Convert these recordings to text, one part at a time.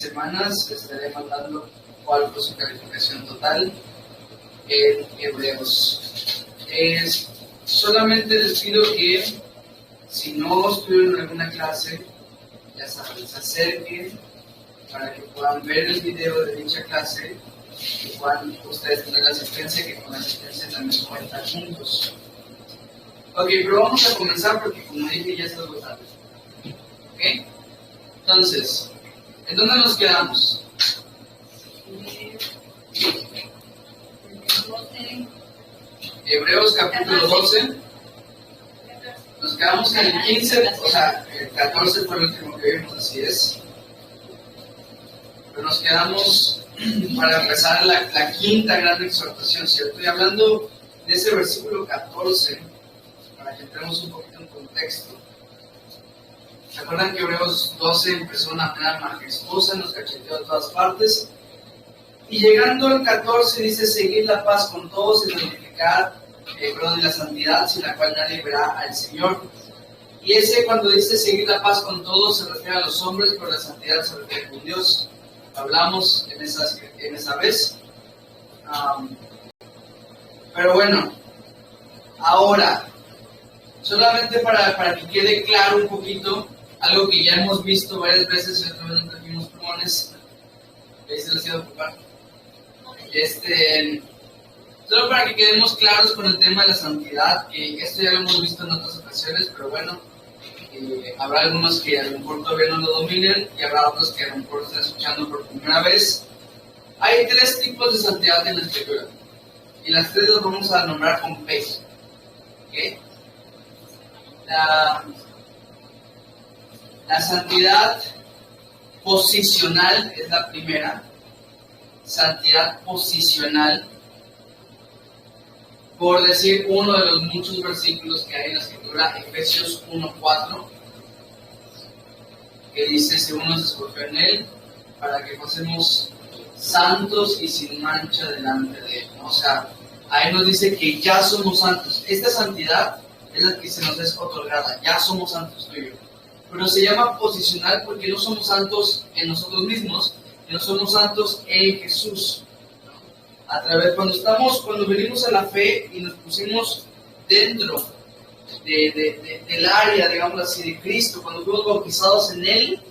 semanas estaré mandando cuál fue su calificación total en Hebreos. Solamente les pido que si no estuvieron en alguna clase, ya saben, se acerquen para que puedan ver el video de dicha clase y puedan ustedes tener la asistencia, que con la asistencia también cuentan juntos. Ok, pero vamos a comenzar porque como dije ya es algo tarde. Ok, entonces, ¿en dónde nos quedamos? Hebreos capítulo 12. Nos quedamos en el 15, o sea, el 14 fue el último que vimos, así es. Pero nos quedamos para empezar la quinta gran exhortación, ¿cierto? Y hablando de ese versículo 14, para que entremos un poquito en contexto. ¿Se acuerdan que Hebreos 12 empezó una manera majestuosa, nos cacheteó de todas partes? Y llegando al 14 dice, seguir la paz con todos y glorificar, la santidad, sin la cual nadie verá al Señor. Y ese cuando dice seguir la paz con todos se refiere a los hombres, pero la santidad se refiere con Dios. Hablamos en esa vez. Pero bueno, ahora, solamente para que quede claro un poquito, algo que ya hemos visto varias veces, y otra vez nos trajimos plumones, ahí se les iba a ocupar. Solo para que quedemos claros con el tema de la santidad, que esto ya lo hemos visto en otras ocasiones, pero bueno, habrá algunos que a lo mejor todavía no lo dominen y habrá otros que a lo mejor están escuchando por primera vez. Hay tres tipos de santidad en la Escritura y las tres las vamos a nombrar con P. ¿Okay? La santidad posicional es la primera. Santidad posicional, por decir uno de los muchos versículos que hay en la Escritura, Efesios 1:4, que dice, según nos escogió en Él, para que fuésemos santos y sin mancha delante de Él, ¿no? O sea, ahí nos dice que ya somos santos. Esta santidad es la que se nos es otorgada, ya somos santos tú y yo. Pero se llama posicional porque no somos santos en nosotros mismos, no somos santos en Jesús. A través, cuando venimos a la fe y nos pusimos dentro del área, digamos así, de Cristo, cuando fuimos bautizados en Él,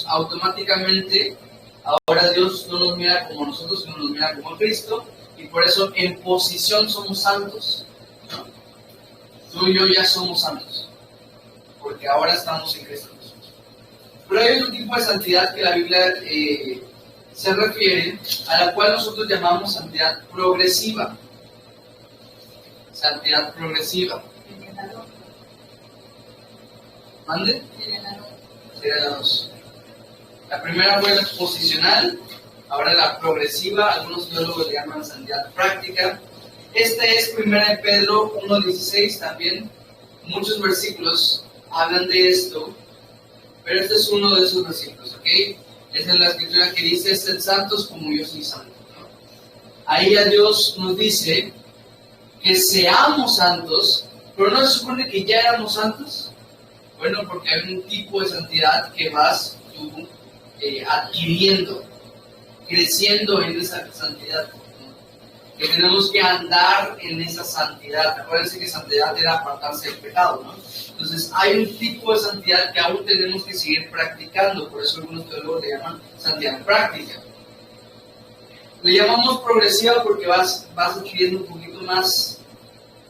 automáticamente, ahora Dios no nos mira como nosotros, sino nos mira como Cristo, y por eso en posición somos santos, ¿no? Tú y yo ya somos santos, porque ahora estamos en Cristo Jesús. Pero hay otro tipo de santidad que la Biblia se refiere, a la cual nosotros llamamos santidad progresiva. Santidad progresiva. ¿Mande? Sería la 2. La primera fue la posicional, ahora la progresiva, algunos teólogos le llaman santidad práctica. Esta es 1 Pedro 1:16 también. Muchos versículos hablan de esto, pero este es uno de esos versículos, ¿ok? Esta es la escritura que dice, sed santos como yo soy santo, ¿no? Ahí ya Dios nos dice que seamos santos, pero no se supone que ya éramos santos. Bueno, porque hay un tipo de santidad que vas tú adquiriendo, creciendo en esa santidad, ¿no? Que tenemos que andar en esa santidad. Acuérdense que santidad era apartarse del pecado, ¿no? Entonces hay un tipo de santidad que aún tenemos que seguir practicando, por eso algunos teólogos le llaman santidad práctica. Le llamamos progresiva porque vas adquiriendo un poquito más.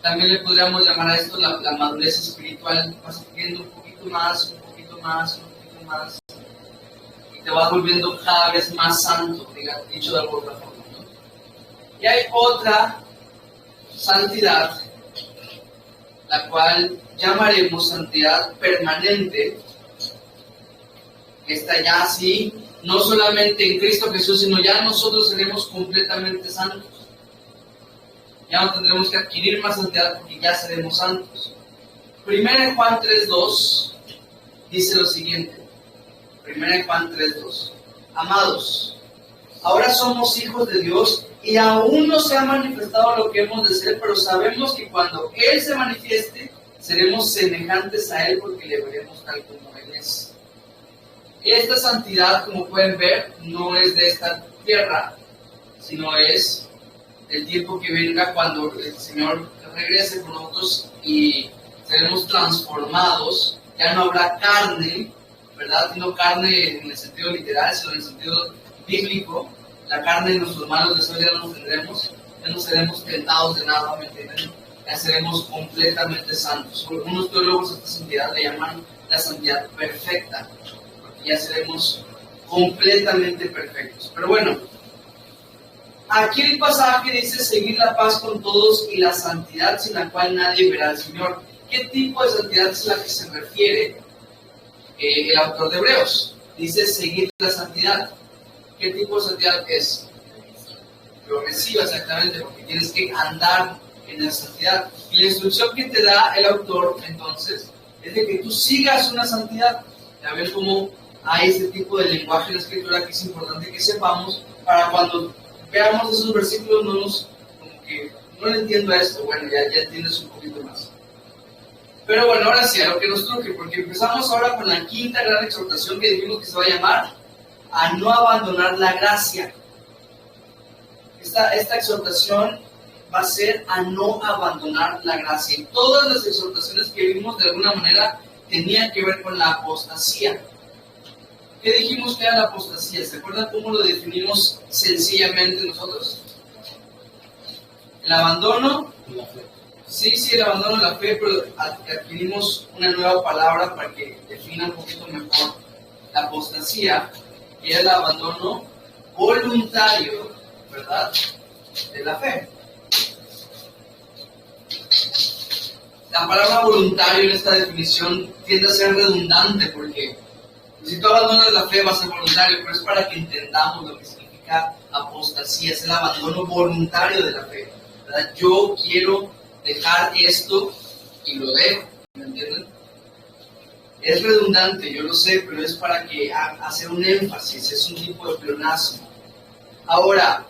También le podríamos llamar a esto la madurez espiritual, vas adquiriendo un poquito más, y te vas volviendo cada vez más santo, dicho de alguna forma, ¿no? Y hay otra santidad, la cual llamaremos santidad permanente, que está ya así, no solamente en Cristo Jesús, sino ya nosotros seremos completamente santos. Ya no tendremos que adquirir más santidad porque ya seremos santos. 1 Juan 3:2 dice lo siguiente. 1 Juan 3:2. Amados, ahora somos hijos de Dios y aún no se ha manifestado lo que hemos de ser, pero sabemos que cuando Él se manifieste, seremos semejantes a Él porque le veremos tal como Él es. ¿Ok? Esta santidad, como pueden ver, no es de esta tierra, sino es el tiempo que venga cuando el Señor regrese con nosotros y seremos transformados. Ya no habrá carne, ¿verdad? No carne en el sentido literal, sino en el sentido bíblico. La carne en nuestros malos deseos ya no nos tendremos, ya no seremos tentados de nada, ¿me entienden? Ya seremos completamente santos. Algunos teólogos a esta santidad le llaman la santidad perfecta, porque ya seremos completamente perfectos. Pero bueno, aquí el pasaje dice seguir la paz con todos y la santidad sin la cual nadie verá al Señor. ¿Qué tipo de santidad es la que se refiere el autor de Hebreos? Dice seguir la santidad. ¿Qué tipo de santidad es? Progresiva, exactamente, porque tienes que andar en la santidad. Y la instrucción que te da el autor, entonces, es de que tú sigas una santidad. Ya ven cómo hay este tipo de lenguaje en la Escritura que es importante que sepamos para cuando veamos esos versículos no nos, como que, no le entiendo a esto, bueno, ya entiendes un poquito más. Pero bueno, ahora sí, a lo que nos truje, porque empezamos ahora con la quinta gran exhortación que dijimos que se va a llamar a no abandonar la gracia. Esta exhortación va a ser a no abandonar la gracia. Y todas las exhortaciones que vimos de alguna manera tenían que ver con la apostasía. ¿Qué dijimos que era la apostasía? ¿Se acuerdan cómo lo definimos sencillamente nosotros? El abandono. Sí, el abandono de la fe, pero adquirimos una nueva palabra para que defina un poquito mejor la apostasía, que es el abandono voluntario, ¿verdad?, de la fe. La palabra voluntario en esta definición tiende a ser redundante porque si tú abandonas la fe va a ser voluntario, pero es para que entendamos lo que significa apostasía, es el abandono voluntario de la fe, ¿verdad? Yo quiero dejar esto y lo dejo, ¿me entienden? Es redundante, yo lo sé, pero es para que hacer un énfasis, es un tipo de pleonasmo. Ahora,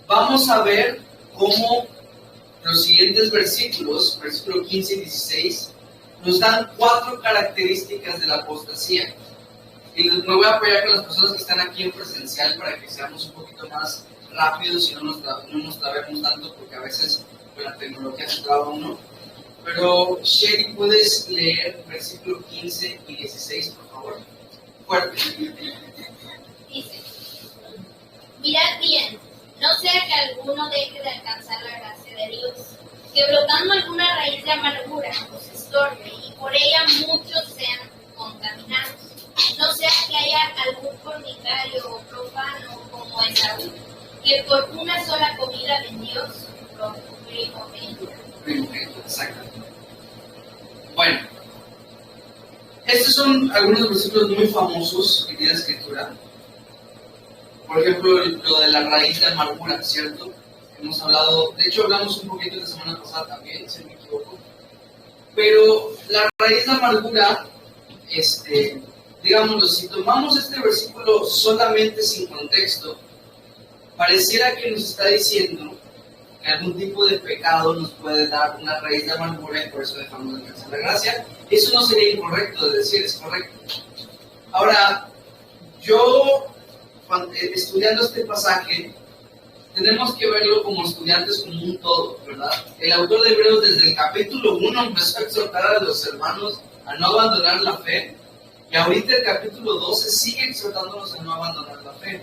vamos a ver cómo los siguientes versículos, versículo 15 y 16, nos dan 4 características de la apostasía. Y me voy a apoyar con las personas que están aquí en presencial para que seamos un poquito más rápidos y no nos trabemos tanto, porque a veces con la tecnología se traba uno. Pero, Sherry, ¿puedes leer versículo 15 y 16, por favor? Fuerte. Dice: mirad bien, no sea que alguno deje de alcanzar la gracia de Dios, que brotando alguna raíz de amargura os estorbe, y por ella muchos sean contaminados. No sea que haya algún fornicario o profano como Esaú, que por una sola comida vendió su primogénito. Exacto. Bueno, estos son algunos versículos muy famosos que tiene la Escritura. Por ejemplo, lo de la raíz de amargura, ¿cierto? Hemos hablado, de hecho hablamos un poquito la semana pasada también, si no me equivoco. Pero la raíz de amargura, digámoslo, si tomamos este versículo solamente sin contexto, pareciera que nos está diciendo que algún tipo de pecado nos puede dar una raíz de amargura y por eso dejamos de alcanzar la gracia. Eso no sería incorrecto de decir, es correcto. Ahora, yo, estudiando este pasaje, tenemos que verlo como estudiantes como un todo, ¿verdad? El autor de Hebreos desde el capítulo 1 empezó a exhortar a los hermanos a no abandonar la fe, y ahorita el capítulo 12 sigue exhortándonos a no abandonar la fe.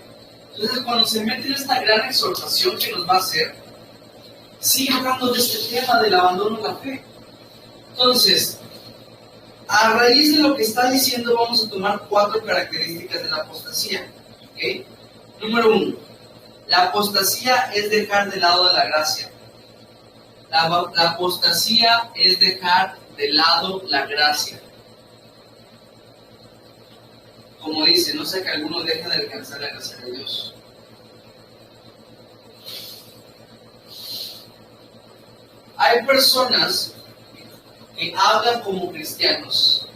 Entonces, cuando se mete en esta gran exhortación que nos va a hacer, sigue hablando de este tema del abandono de la fe. Entonces, a raíz de lo que está diciendo, vamos a tomar 4 características de la apostasía. ¿Okay? Número 1, la apostasía es dejar de lado de la gracia. La apostasía es dejar de lado la gracia. Como dice, no sea que alguno deje de alcanzar la gracia de Dios. Hay personas que hablan como cristianos,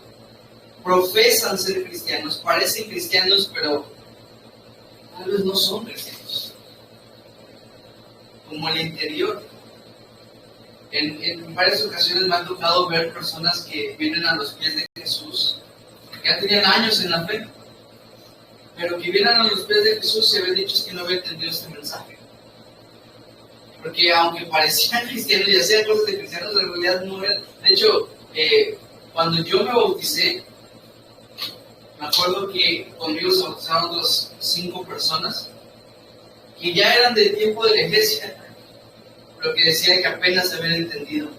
profesan ser cristianos, parecen cristianos, pero tal vez no son cristianos. Como el interior. En varias ocasiones me ha tocado ver personas que vienen a los pies de Jesús ya tenían años en la fe, pero que vieran a los pies de Jesús se había dicho es que no había entendido este mensaje. Porque aunque parecían cristianos y hacían cosas de cristianos, en realidad no eran. De hecho, cuando yo me bauticé, me acuerdo que conmigo se bautizaron otras 5 personas que ya eran del tiempo de la iglesia, pero que decían que apenas se habían entendido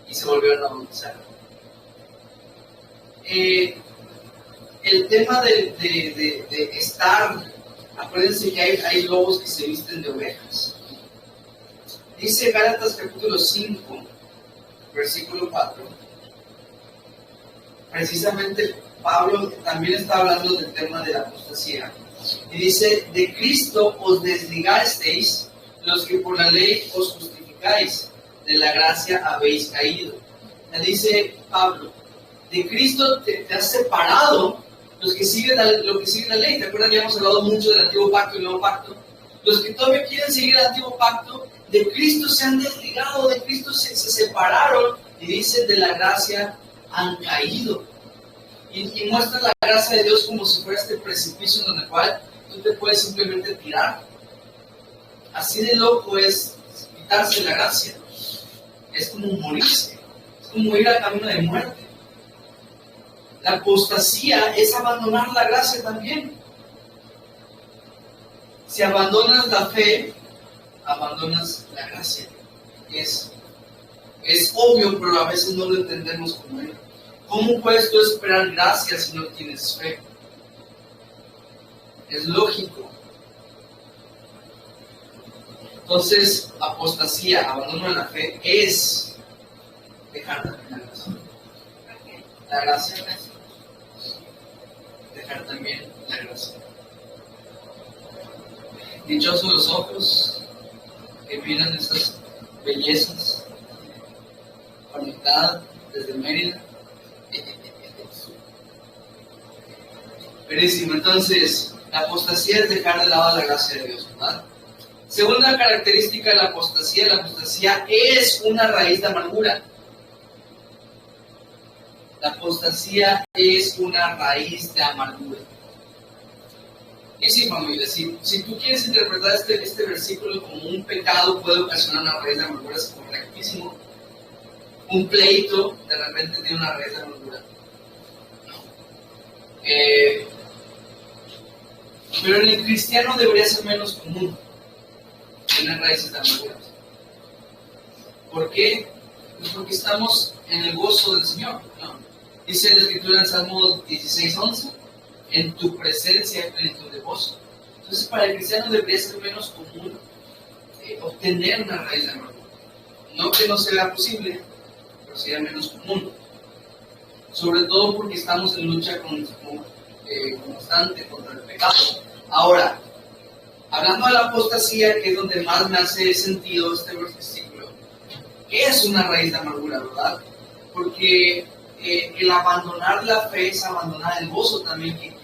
y se volvieron a bautizar. El tema de estar, acuérdense que hay lobos que se visten de ovejas. Dice Gálatas capítulo 5, versículo 4. Precisamente Pablo también está hablando del tema de la apostasía. Y dice, de Cristo os desligasteis los que por la ley os justificáis, de la gracia habéis caído. Ya dice Pablo, de Cristo te has separado los que siguen lo que sigue la ley. ¿Te acuerdas? Ya hemos hablado mucho del antiguo pacto y el nuevo pacto. Los que todavía quieren seguir el antiguo pacto, de Cristo se han desligado, de Cristo se separaron, y dice, de la gracia han caído. Y muestra la gracia de Dios como si fuera este precipicio en el cual tú te puedes simplemente tirar. Así de loco es quitarse la gracia. Es como morirse, es como ir al camino de muerte. La apostasía es abandonar la gracia también. Si abandonas la fe, abandonas la gracia. Es obvio, pero a veces no lo entendemos como él. ¿Cómo puedes tú esperar gracia si no tienes fe? Es lógico. Entonces, apostasía, abandono de la fe, es dejar también la gracia. La gracia. Dejar también la gracia. Dichosos los ojos que miran estas bellezas conectadas desde Mérida. Verísimo. Entonces, la apostasía es dejar de lado la gracia de Dios, ¿verdad? Segunda característica de la apostasía es una raíz de amargura. La apostasía es una raíz de amargura. Y sí, familia, si tú quieres interpretar este versículo como un pecado, puede ocasionar una raíz de amargura, es correctísimo. Un pleito, de repente tiene una raíz de amargura. Pero en el cristiano debería ser menos común tener raíces de amargura. ¿Por qué? Pues porque estamos en el gozo del Señor, ¿no? Dice la Escritura en Salmo 16:11, en tu presencia hay plenitud de gozo. Entonces, para el cristiano debería ser menos común obtener una raíz de amargura. No que no sea posible, pero sería menos común. Sobre todo porque estamos en lucha constante contra el pecado. Ahora, hablando de la apostasía, que es donde más me hace sentido este versículo, ¿qué es una raíz de amargura, verdad? Porque el abandonar la fe es abandonar el gozo también que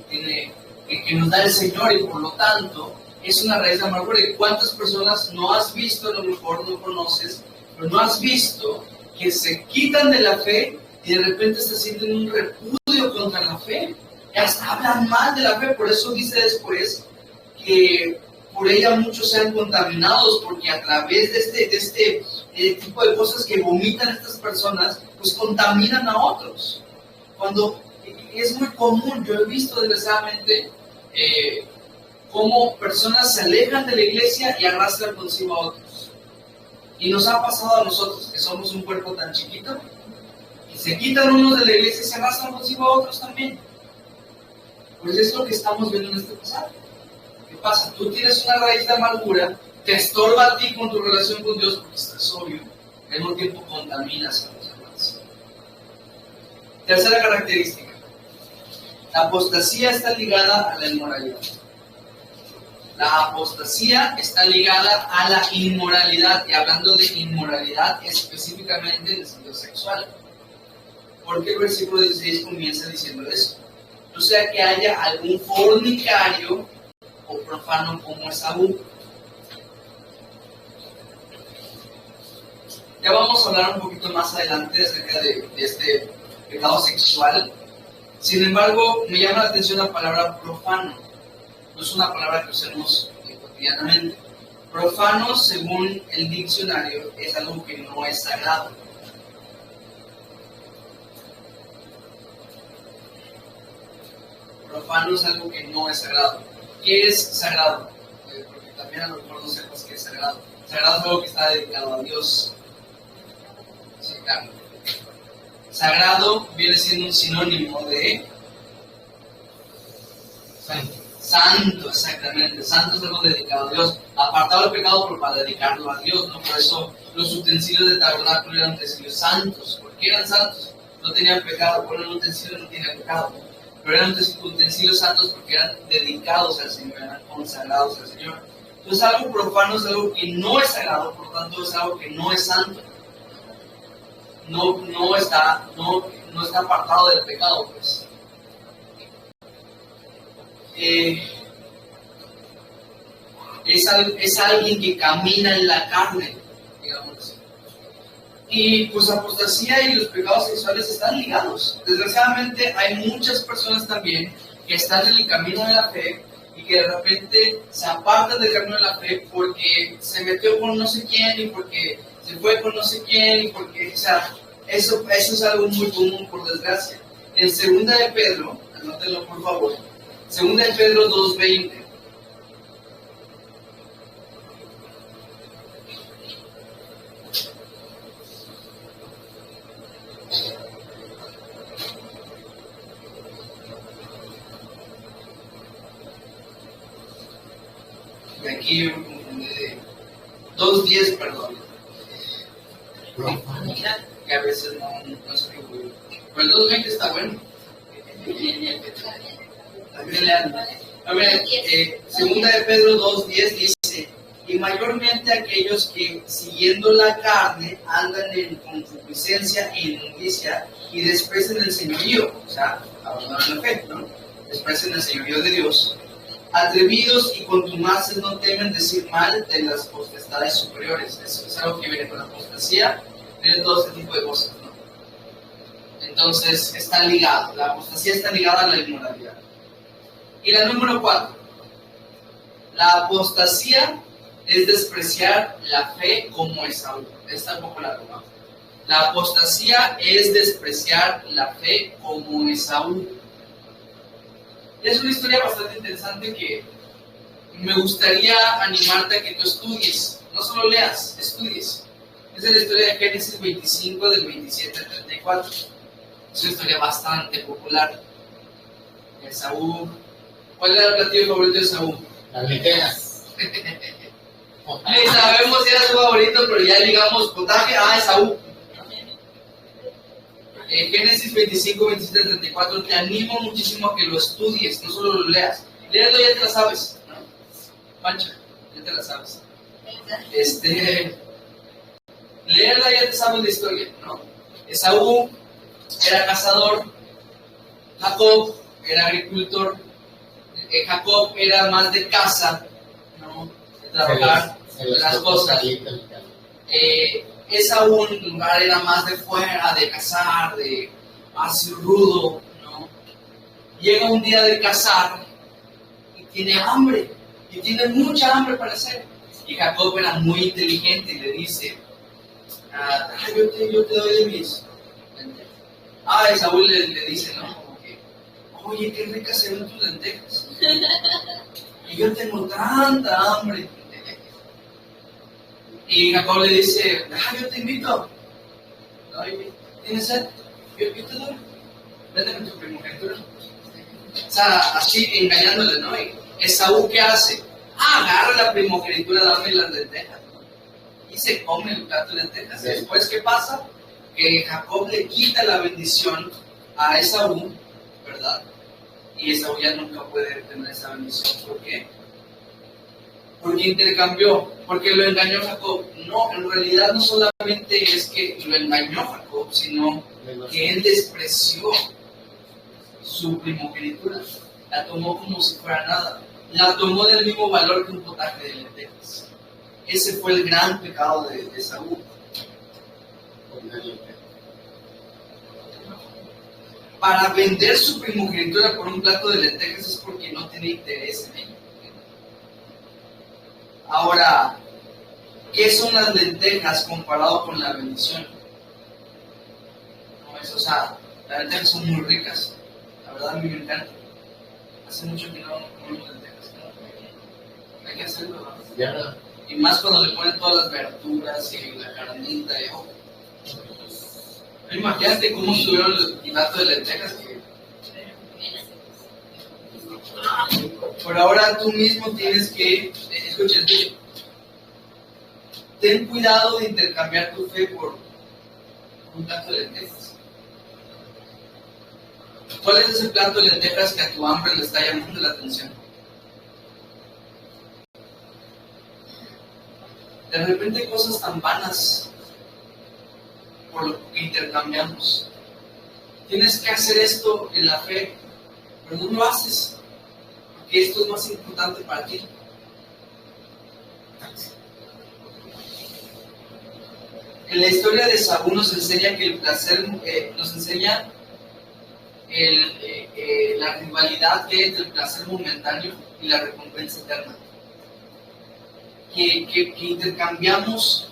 nos da el Señor, y por lo tanto es una raíz de amargura. ¿Y cuántas personas no has visto, a lo mejor no conoces, pero no has visto que se quitan de la fe y de repente se sienten un repudio contra la fe? Y hasta hablan mal de la fe. Por eso dice después que por ella muchos sean contaminados, porque a través de este tipo de cosas que vomitan estas personas, pues contaminan a otros. Cuando es muy común, yo he visto desgraciadamente cómo personas se alejan de la iglesia y arrastran consigo a otros. Y nos ha pasado a nosotros, que somos un cuerpo tan chiquito, y se quitan unos de la iglesia y se arrastran consigo a otros también. Pues es lo que estamos viendo en este pasaje. ¿Qué pasa? Tú tienes una raíz de amargura, te estorba a ti con tu relación con Dios porque estás obvio, al mismo tiempo contaminas a los demás. Tercera característica. La apostasía está ligada a la inmoralidad. La apostasía está ligada a la inmoralidad, y hablando de inmoralidad específicamente en el sentido sexual. Porque el versículo 16 comienza diciendo eso. No sea que haya algún fornicario o profano como Esaú. Ya vamos a hablar un poquito más adelante acerca de este pecado sexual. Sin embargo, me llama la atención la palabra profano. No es una palabra que usemos cotidianamente. Profano, según el diccionario, es algo que no es sagrado. Profano es algo que no es sagrado. ¿Qué es sagrado? Porque también a lo mejor no sepas qué es sagrado. Sagrado es algo que está dedicado a Dios. Sí, claro. Sagrado viene siendo un sinónimo de santo, exactamente. Santo es algo dedicado a Dios. Apartado del pecado, pero para dedicarlo a Dios, ¿no? Por eso los utensilios del tabernáculo eran utensilios santos. ¿Por qué eran santos? No tenían pecado. Por un utensilio no tiene pecado. Pero eran utensilios santos porque eran dedicados al Señor, eran consagrados al Señor. Entonces, algo profano es algo que no es sagrado, por lo tanto, es algo que no es santo. No está apartado del pecado, pues. Es alguien que camina en la carne, digamos. Y pues apostasía y los pecados sexuales están ligados. Desgraciadamente hay muchas personas también que están en el camino de la fe y que de repente se apartan del camino de la fe porque se metió con no sé quién y porque se fue con no sé quién y porque, o sea, eso es algo muy común, por desgracia. En 2 de Pedro, anótenlo por favor, 2 de Pedro 2:20. Y aquí yo me confundí de 2:10, perdón. Que a veces no se me ocurre. Pero el 2:20 está bueno. También lean. A ver, 2 de Pedro 2:10 dice: y mayormente aquellos que siguiendo la carne andan en concupiscencia e inmundicia y desprecian el señorío, o sea, abandonan la fe, ¿no? Desprecian el señorío de Dios. Atrevidos y contumaces no temen decir mal de las potestades superiores. Eso es algo que viene con la apostasía, viene todo este tipo de cosas, ¿no? Entonces, está ligado. La apostasía está ligada a la inmoralidad. Y la número 4. La apostasía es despreciar la fe como Esaú. Esta un poco la tomamos. La apostasía es despreciar la fe como Esaú. Es una historia bastante interesante que me gustaría animarte a que tú estudies. No solo leas, estudies. Es la historia de Génesis 25, del 27 al 34. Es una historia bastante popular. Esaú. ¿Cuál era el platillo favorito de Esaú? Las lentejas. Ni sabemos si era su favorito, pero ya digamos potaje. Esaú. Génesis 25, 27 al 34. Te animo muchísimo a que lo estudies, no solo lo leas. Léelo, ya te la sabes, ¿no? Pancha, ya te la sabes. Léela, ya te sabes la historia, ¿no? Esaú era cazador, Jacob era agricultor, Jacob era más de caza, ¿no? De trabajar las cosas. Esaú en lugar era más de fuera, de cazar, de más rudo, ¿no? Llega un día de cazar y tiene hambre, y tiene mucha hambre para hacer. Y Jacob era muy inteligente y le dice: yo te doy de mis. Esaú le dice, ¿no? Como que, oye, qué ricas se ven tus lentejas. Y yo tengo tanta hambre. Y Jacob le dice: yo te invito. ¿Tienes sed? Yo te doy. Vete con tu primogenitura. O sea, así engañándole, ¿no? Y Esaú, ¿qué hace? Agarra la primogenitura, dame las lentejas, ¿no? Y se come el plato de lentejas. Después, ¿qué pasa? Que Jacob le quita la bendición a Esaú, ¿verdad? Y Esaú ya nunca puede tener esa bendición. ¿Por qué? Porque intercambió, porque lo engañó Jacob. No, en realidad no solamente es que lo engañó Jacob, sino que él despreció su primogenitura. La tomó como si fuera nada. La tomó del mismo valor que un potaje de lentejas. Ese fue el gran pecado de Esaú. para vender su primogenitura por un plato de lentejas es porque no tiene interés en ello. Ahora, ¿qué son las lentejas comparado con la bendición? No es, o sea, las lentejas son muy ricas. La verdad a mí me encanta. Hace mucho que no comemos lentejas. ¿No? Hay que hacerlo, ¿no? Ya. Y más cuando le ponen todas las verduras y la carnita y imagínate cómo subieron el plato de lentejas. Por ahora tú mismo tienes que, escúchate, ten cuidado de intercambiar tu fe por un plato de lentejas. ¿Cuál es ese plato de lentejas que a tu hambre le está llamando la atención? De repente hay cosas tan vanas por lo que intercambiamos. Tienes que hacer esto en la fe, pero no lo haces, porque esto es más importante para ti. En la historia de Saúl nos enseña que el placer, nos enseña la rivalidad que hay entre el placer momentáneo y la recompensa eterna. Que intercambiamos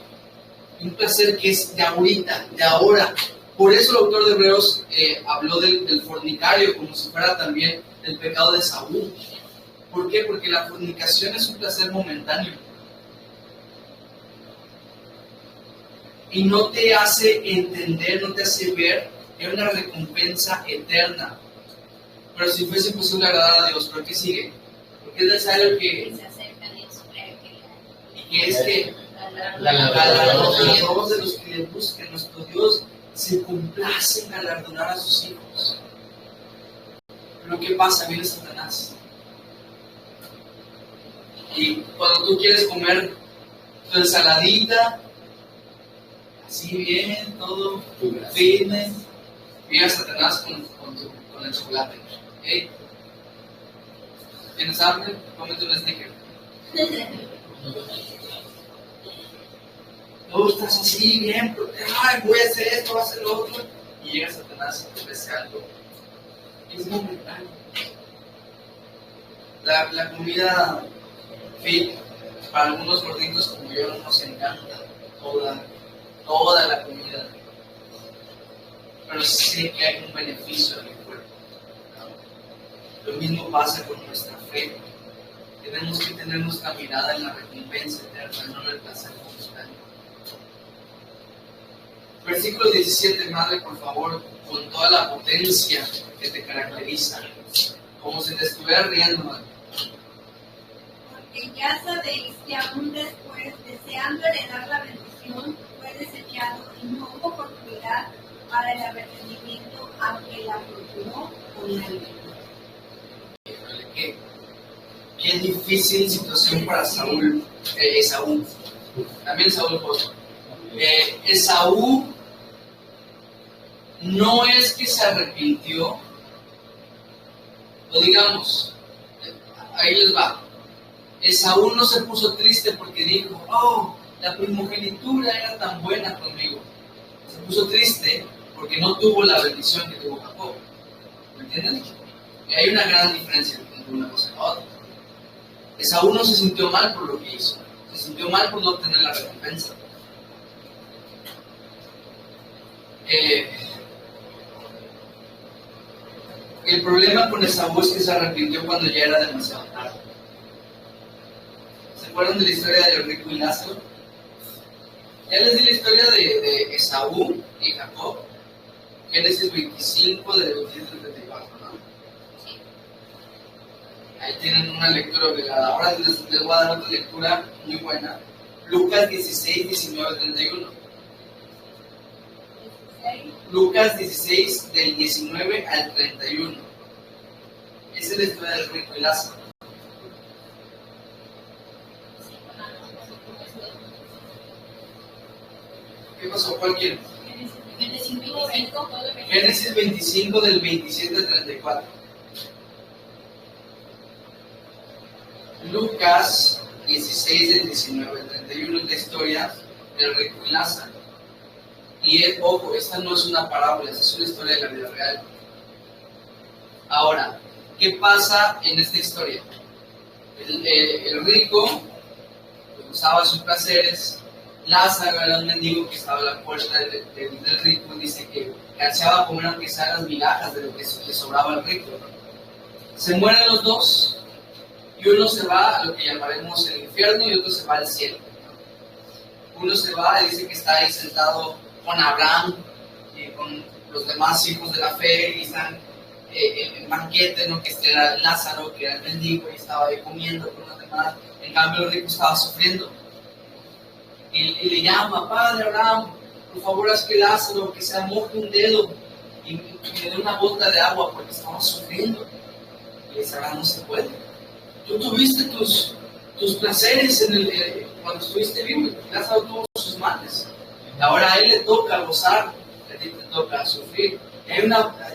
un placer que es de ahorita, de ahora. Por eso el autor de Hebreos habló del fornicario como si fuera también el pecado de Saúl. ¿Por qué? Porque la fornicación es un placer momentáneo. Y no te hace entender, no te hace ver que hay una recompensa eterna. Pero si fuese posible agradar a Dios, ¿pero qué sigue? Porque es necesario que es que galardonados de los que le busquen. Nuestro Dios se complace en galardonar a sus hijos. Pero ¿qué pasa? Viene Satanás. Y cuando tú quieres comer tu ensaladita, así bien, todo firme, viene Satanás con el chocolate. ¿Okay? ¿Tienes hambre? Cómete un sneaker. Tú estás así bien, ay, voy a hacer esto, voy a hacer lo otro, y llega Satanás y te ofrece algo. Es momentáneo. La comida fit, para algunos gorditos como yo, nos encanta toda la comida. Pero sé que hay un beneficio en el cuerpo. Lo mismo pasa con nuestra fe. Tenemos que tener nuestra mirada en la recompensa eterna, no en el placer momentáneo. Versículo 17, madre, por favor, con toda la potencia que te caracteriza, como si te estuviera riendo, madre. Porque ya sabéis que aún después, deseando heredar la bendición, fue desechado y no hubo oportunidad para el arrepentimiento, aunque la procuró con la ley. Qué difícil situación para Saúl, Esaú. También Saúl Pozo. Esaú no es que se arrepintió, o digamos, ahí les va. Esaú no se puso triste porque dijo, oh, la primogenitura era tan buena conmigo. Se puso triste porque no tuvo la bendición que tuvo Jacob. ¿Me entienden? Y hay una gran diferencia entre una cosa y la otra. Esaú no se sintió mal por lo que hizo, se sintió mal por no obtener la recompensa. El problema con Esaú es que se arrepintió cuando ya era demasiado tarde. ¿Se acuerdan de la historia del rico y Lázaro? Ya les di la historia de Esaú y Jacob, Génesis 25, del 27 al 34, ¿no? Ahí tienen una lectura obligada. Ahora les voy a dar otra lectura muy buena. Lucas 16, 19, 31. Lucas 16, del 19 al 31. Esa es la historia del rico y Lázaro. ¿Qué pasó? ¿Cuál quiere? Génesis 25, del 27 al 34. Lucas 16, del 19 al 31 es la historia del rico y Lázaro. Y ojo, esta no es una parábola, esta es una historia de la vida real. Ahora, ¿qué pasa en esta historia? El rico usaba sus placeres. Lázaro era un mendigo que estaba a la puerta del rico. Dice que ansiaba comer aunque sean las migajas de lo que le sobraba al rico. Se mueren los dos y uno se va a lo que llamaremos el infierno y otro se va al cielo. Uno se va y dice que está ahí sentado con Abraham y con los demás hijos de la fe y están en banquete, ¿no? Que era Lázaro, que era el mendigo y estaba ahí comiendo con los demás. En cambio el rico estaba sufriendo. Y le llama: Padre Abraham, por favor haz que Lázaro, que se moje un dedo y me dé una gota de agua porque estamos sufriendo. Y le dice: Abraham, no se puede. Tú tuviste tus placeres cuando estuviste vivo, Lázaro tuvo sus males. Y ahora a él le toca gozar, a ti te toca sufrir.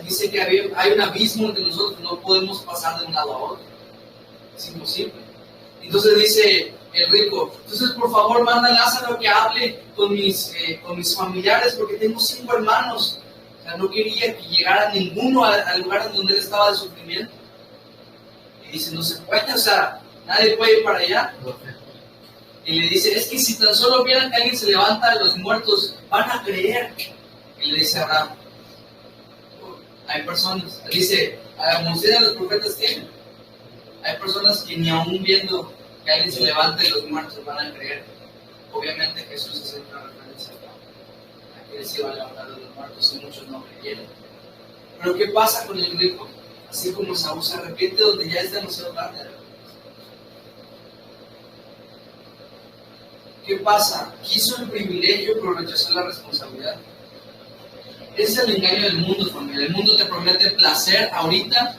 Dice que hay un abismo entre nosotros, no podemos pasar de un lado a otro. Es imposible. Entonces dice el rico: entonces por favor manda a Lázaro que hable con mis familiares porque tengo 5 hermanos. O sea, no quería que llegara ninguno al lugar donde él estaba de sufrimiento. Y dice: no se puede, o sea, nadie puede ir para allá. Y le dice: es que si tan solo vieran que alguien se levanta de los muertos, van a creer. Y le dice a Abraham: hay personas, dice, a la mujer de los profetas tienen. Hay personas que ni aún viendo que alguien se levante de los muertos van a creer. Obviamente Jesús es una referencia a que él se iba a levantar de los muertos y muchos no creyeron. Pero ¿qué pasa con el rico? Así como Saúl se arrepiente donde ya es demasiado tarde. ¿Qué pasa? Quiso el privilegio pero rechazó la responsabilidad. Es el engaño del mundo, familia. El mundo te promete placer ahorita,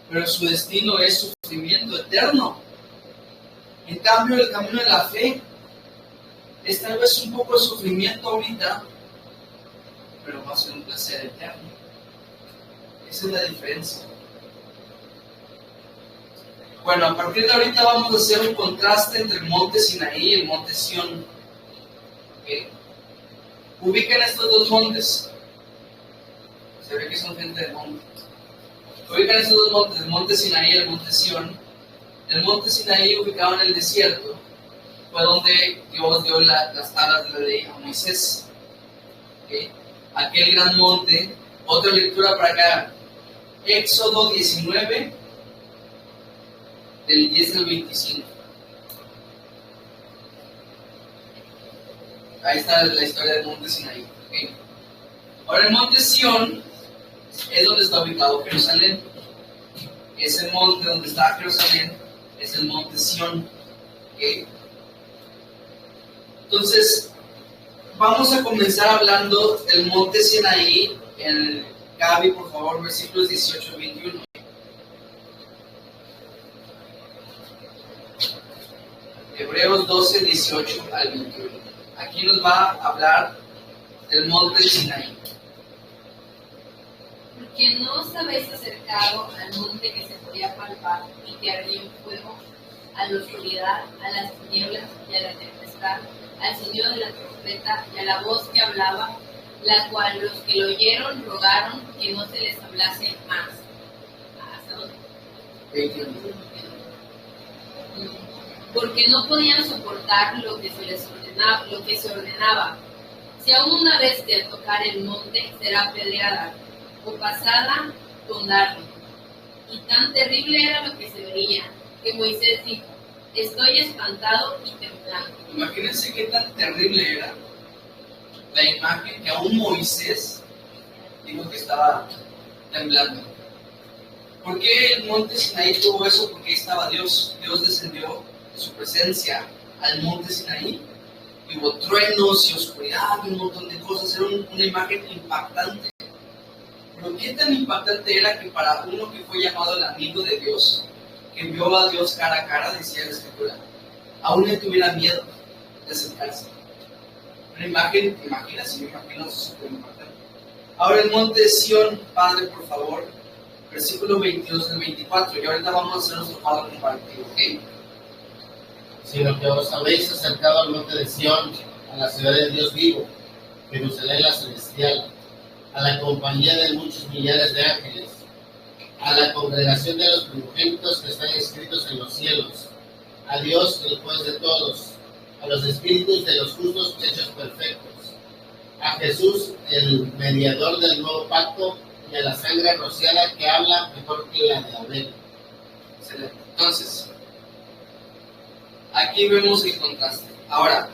pero su destino es sufrimiento eterno. En cambio, el camino de la fe es tal vez un poco de sufrimiento ahorita, pero va a ser un placer eterno. Esa es la diferencia. Bueno, a partir de ahorita vamos a hacer un contraste entre el monte Sinaí y el monte Sión. ¿Okay? Ubican estos dos montes. Se ve que son gente de monte. Ubican estos dos montes, el monte Sinaí y el monte Sión. El monte Sinaí, ubicado en el desierto, fue donde Dios dio las tablas de la ley a Moisés. ¿Okay? Aquel gran monte. Otra lectura para acá. Éxodo 19, del 10 al 25. Ahí está la historia del monte Sinaí. ¿Okay? Ahora el monte Sión es donde está ubicado Jerusalén. Ese monte donde está Jerusalén es el monte Sión. ¿Okay? Entonces, vamos a comenzar hablando del monte Sinaí. En Gaby, por favor, versículos 18 al 21. Hebreos 12, 18 al 21. Aquí nos va a hablar del monte Sinaí. Porque no os habéis acercado al monte que se podía palpar y que ardía en fuego, a la oscuridad, a las tinieblas y a la tempestad, al sonido de la trompeta y a la voz que hablaba, la cual los que lo oyeron rogaron que no se les hablase más. ¿Hasta dónde? 21. Porque no podían soportar lo que se ordenaba. Si aún una bestia tocar el monte, será apedreada, o pasada con dardo. Y tan terrible era lo que se veía, que Moisés dijo: estoy espantado y temblando. Imagínense qué tan terrible era la imagen que aún Moisés dijo que estaba temblando. ¿Por qué el monte Sinaí tuvo eso? Porque ahí estaba Dios. Dios descendió de su presencia al monte Sinaí. Y hubo truenos y oscuridad y un montón de cosas. Era una imagen impactante. Pero qué tan impactante era que para uno que fue llamado el amigo de Dios, que vio a Dios cara a cara, decía la Escritura, aún le tuviera miedo de acercarse. Una imagen, imagínate, me imagino súper impactante. Ahora el monte Sión, Padre, por favor, versículo 22 al 24. Y ahorita vamos a hacer nuestro Padre compartido, ¿ok? Sino que os habéis acercado al monte de Sión, a la ciudad de Dios vivo, Jerusalén la celestial, a la compañía de muchos millares de ángeles, a la congregación de los primogénitos que están inscritos en los cielos, a Dios, el juez de todos, a los espíritus de los justos hechos perfectos, a Jesús, el mediador del nuevo pacto, y a la sangre rociada que habla mejor que la de Abel. Excelente. Entonces, aquí vemos el contraste. Ahora,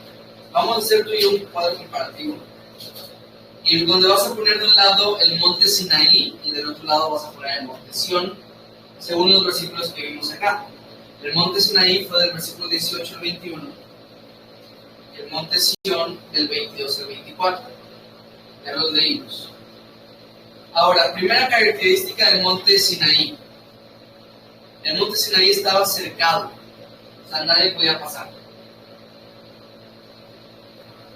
vamos a hacer tú y yo un cuadro comparativo. Y donde vas a poner de un lado el monte Sinaí y del otro lado vas a poner el monte Sión, según los versículos que vimos acá. El monte Sinaí fue del versículo 18 al 21. El monte Sión del 22 al 24. Ya los leímos. Ahora, primera característica del monte Sinaí. El monte Sinaí estaba cercado, o sea, nadie podía pasar.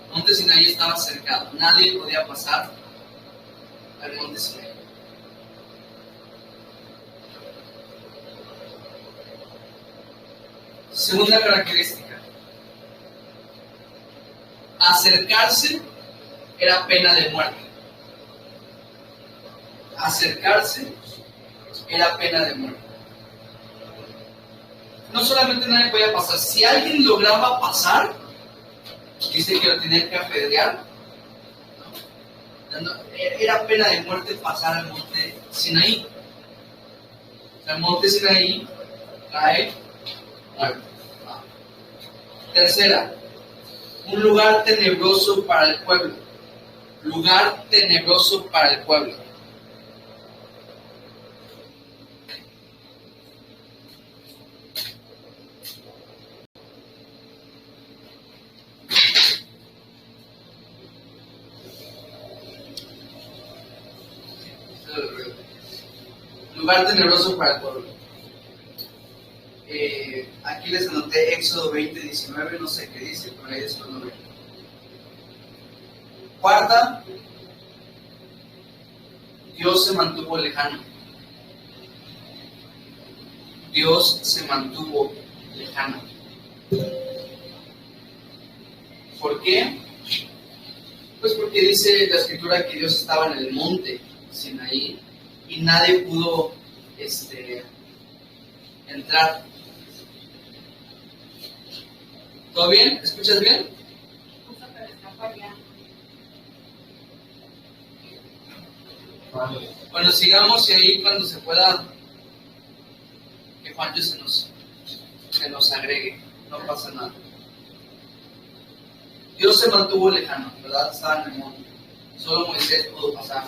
El monte Sinaí estaba cercado, nadie podía pasar al monte Sinaí. Segunda característica. Acercarse era pena de muerte. Acercarse era pena de muerte. No solamente nadie podía pasar, si alguien lograba pasar, dice que lo tenían que apedrear. Era pena de muerte pasar al monte Sinaí. O sea, el monte Sinaí trae muerte. Tercera, un lugar tenebroso para el pueblo. Lugar tenebroso para el pueblo. Lugar tenebroso para el pueblo. Aquí les anoté Éxodo 20:19, no sé qué dice, pero ahí después lo veo. Cuarta, Dios se mantuvo lejano. Dios se mantuvo lejano. ¿Por qué? Pues porque dice la escritura que Dios estaba en el monte Sinaí y nadie pudo entrar. ¿Todo bien? ¿Escuchas bien? Bueno, sigamos y ahí cuando se pueda que Juancho se nos agregue, no pasa nada. Dios se mantuvo lejano, ¿verdad? Estaba en el monte. Solo Moisés pudo pasar.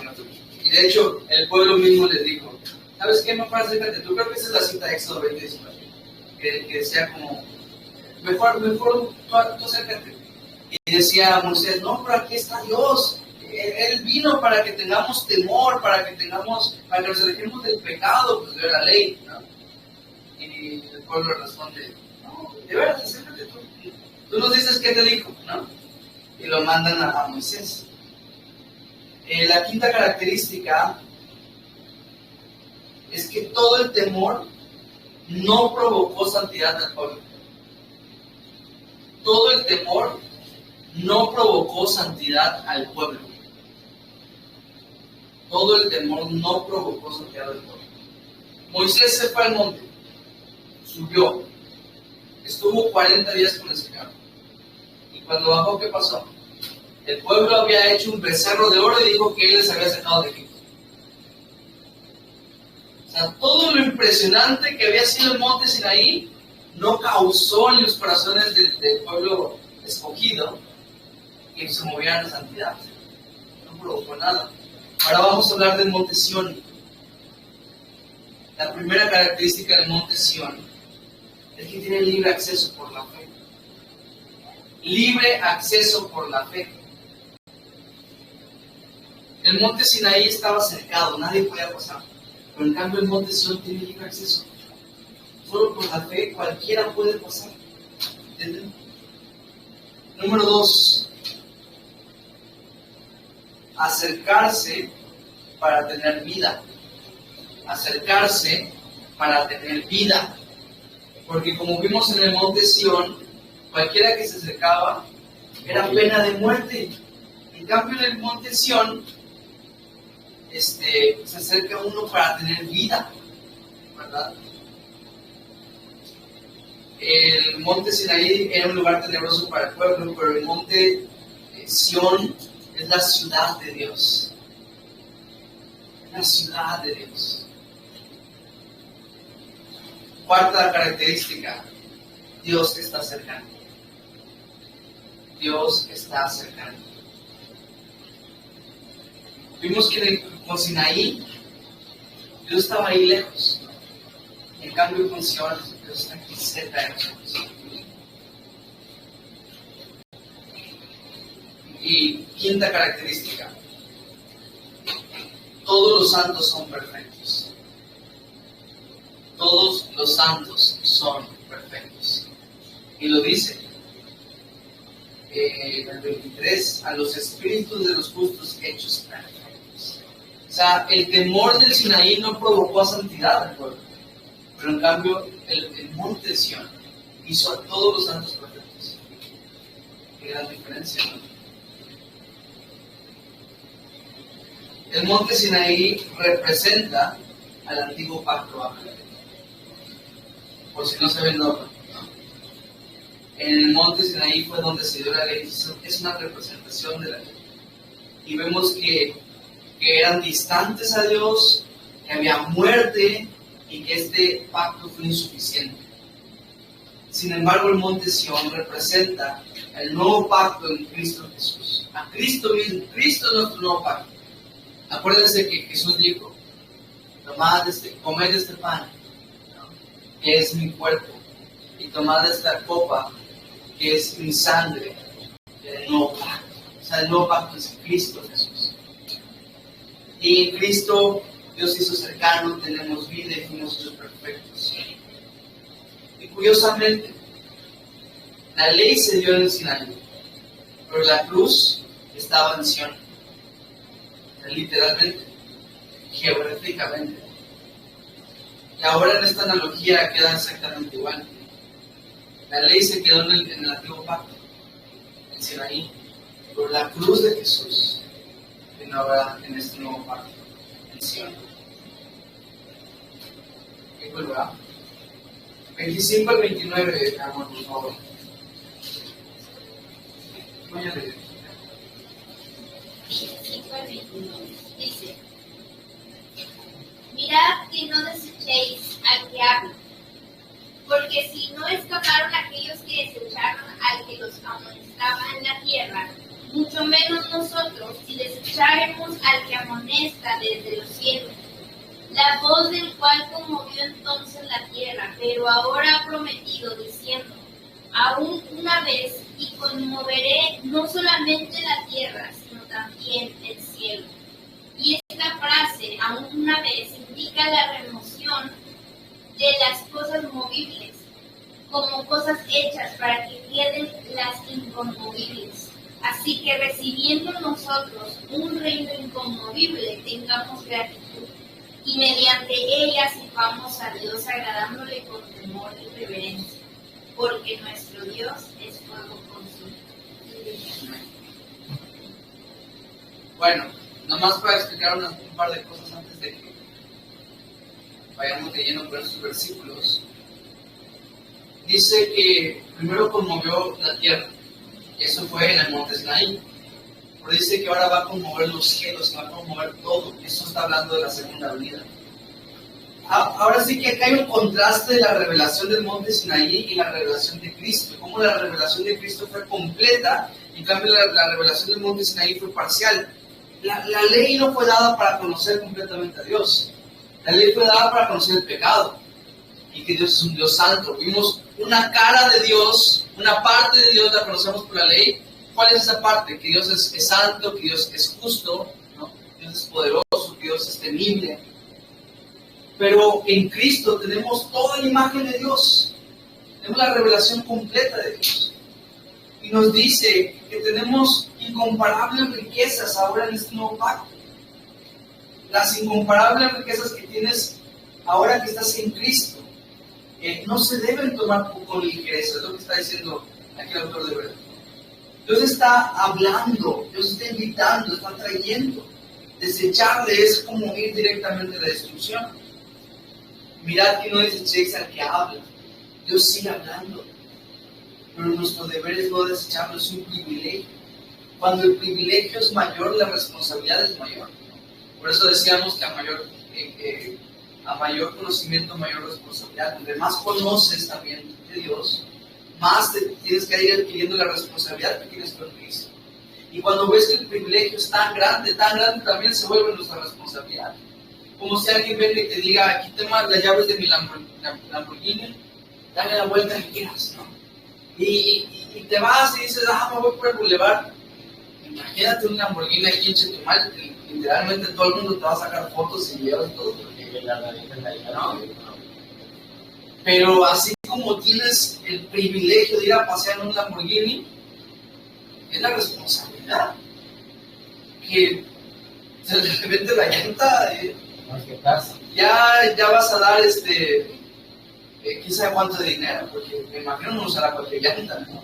Y de hecho, el pueblo mismo les dijo, ¿sabes qué? Mejor acércate tú. Creo que esa es la cita de Éxodo 20:19. Que decía como, mejor tú acércate. Y decía Moisés, no, pero aquí está Dios. Él vino para que tengamos temor, para que nos alejemos del pecado, pues de la ley, ¿no? Y el pueblo responde, no, de veras, acércate tú. Tú nos dices qué te dijo, ¿no? Y lo mandan a Moisés. La quinta característica es que todo el temor no provocó santidad al pueblo. Todo el temor no provocó santidad al pueblo. Todo el temor no provocó santidad al pueblo. Moisés se fue al monte, subió, estuvo 40 días con el Señor. Y cuando bajó, ¿qué pasó? El pueblo había hecho un becerro de oro y dijo que él les había sacado de Egipto. O sea, todo lo impresionante que había sido el monte Sinaí no causó en los corazones del pueblo escogido que se movieran a santidad. No provocó nada. Ahora vamos a hablar del monte Sión. La primera característica del monte Sión es que tiene libre acceso por la fe. Libre acceso por la fe. El monte Sinaí estaba cercado, nadie podía pasar. Pero en cambio el monte Sión tiene libre acceso. Solo por la fe cualquiera puede pasar. ¿Entienden? Número 2. Acercarse para tener vida. Acercarse para tener vida. Porque como vimos en el monte Sión, cualquiera que se acercaba era pena de muerte. En cambio en el monte Sión, se acerca uno para tener vida. ¿verdad? El monte Sinaí era un lugar tenebroso para el pueblo, pero el monte Sión es la ciudad de Dios. La ciudad de Dios. Cuarta característica, Dios está cercano. Dios está cercano. Vimos que con Sinaí, Dios estaba ahí lejos. En cambio, con Sion, Dios está aquí cerca de nosotros. Y quinta característica, todos los santos son perfectos. Todos los santos son perfectos. Y lo dice en el 23, a los espíritus de los justos hechos perfectos. O sea, el temor del Sinaí no provocó a santidad al pueblo, pero en cambio el monte Sión hizo a todos los santos perfectos. Qué gran diferencia, ¿no? El monte Sinaí representa al antiguo pacto abraham. Por si no se ve el nombre, ¿no? En el monte Sinaí fue donde se dio la ley. Es una representación de la ley. Y vemos que eran distantes a Dios, que había muerte y que este pacto fue insuficiente. Sin embargo, el monte Sión representa el nuevo pacto en Cristo Jesús. A Cristo mismo. Cristo es nuestro nuevo pacto. Acuérdense que Jesús dijo, comed este pan, ¿no?, que es mi cuerpo, y tomad esta copa, que es mi sangre, del nuevo pacto. O sea, el nuevo pacto es Cristo Jesús. Y en Cristo Dios hizo cercano, tenemos vida y fuimos hechos perfectos. Y curiosamente, la ley se dio en el Sinaí, pero la cruz estaba en Sion. Literalmente, geográficamente. Y ahora en esta analogía queda exactamente igual. La ley se quedó en el antiguo pacto, en Sinaí, pero la cruz de Jesús vino ahora en este nuevo pacto, en Sion. ¿Qué colorado? 25 al 29, amor, por favor. Voy a leer. Dice: mirad que no desechéis al que habla, porque si no escaparon aquellos que desecharon al que los amonestaba en la tierra, mucho menos nosotros si desecháremos al que amonesta desde los cielos, la voz del cual conmovió entonces la tierra, pero ahora ha prometido diciendo: aún una vez, y conmoveré no solamente la tierra, sino también el cielo. Y esta frase, aún una vez, indica la remoción de las cosas movibles como cosas hechas para que queden las inconmovibles. Así que recibiendo nosotros un reino inconmovible, tengamos gratitud y mediante ella sirvamos a Dios agradándole con temor y reverencia, porque nuestro Dios es fuego consumidor. Bueno, nomás para explicar un par de cosas antes de que vayamos de lleno por estos versículos. Dice que primero conmovió la tierra. Eso fue en el monte Sinaí. Pero dice que ahora va a conmover los cielos, va a conmover todo. Eso está hablando de la segunda venida. Ahora sí que acá hay un contraste de la revelación del monte Sinaí y la revelación de Cristo. Como la revelación de Cristo fue completa, y en cambio la revelación del monte Sinaí fue parcial. La ley no fue dada para conocer completamente a Dios. La ley fue dada para conocer el pecado y que Dios es un Dios santo. Vimos una cara de Dios, una parte de Dios la conocemos por la ley. ¿Cuál es esa parte? Que Dios es santo, que Dios es justo, ¿no? Dios es poderoso, que Dios es temible. Pero en Cristo tenemos toda la imagen de Dios. Tenemos la revelación completa de Dios. Y nos dice que tenemos incomparables riquezas ahora en este nuevo pacto. Las incomparables riquezas que tienes ahora que estás en Cristo no se deben tomar con ligereza. Es lo que está diciendo aquí el autor de Hebreos. Dios está hablando, Dios está invitando, está trayendo. Desecharle es como ir directamente a la destrucción. Mirad que no desechéis al que habla. Dios sigue hablando. Pero nuestro deber es no desecharlo, es un privilegio. Cuando el privilegio es mayor, la responsabilidad es mayor. Por eso decíamos que a mayor conocimiento, mayor responsabilidad. Donde más conoces también de Dios, más tienes que ir adquiriendo la responsabilidad que tienes con Cristo. Y cuando ves que el privilegio es tan grande, también se vuelve nuestra responsabilidad. Como si alguien venga y te diga, aquí te mando las llaves de mi Lamborghini, dale la vuelta que quieras, ¿no? Y te vas y dices, me voy por el boulevard. Imagínate un Lamborghini aquí en Chetumal, que literalmente todo el mundo te va a sacar fotos y videos y todo. ¿No? Pero así como tienes el privilegio de ir a pasear en un Lamborghini, es la responsabilidad. Que de repente la llanta, ya vas a dar quién sabe cuánto de dinero, porque me imagino no usará cualquier llanta, ¿no?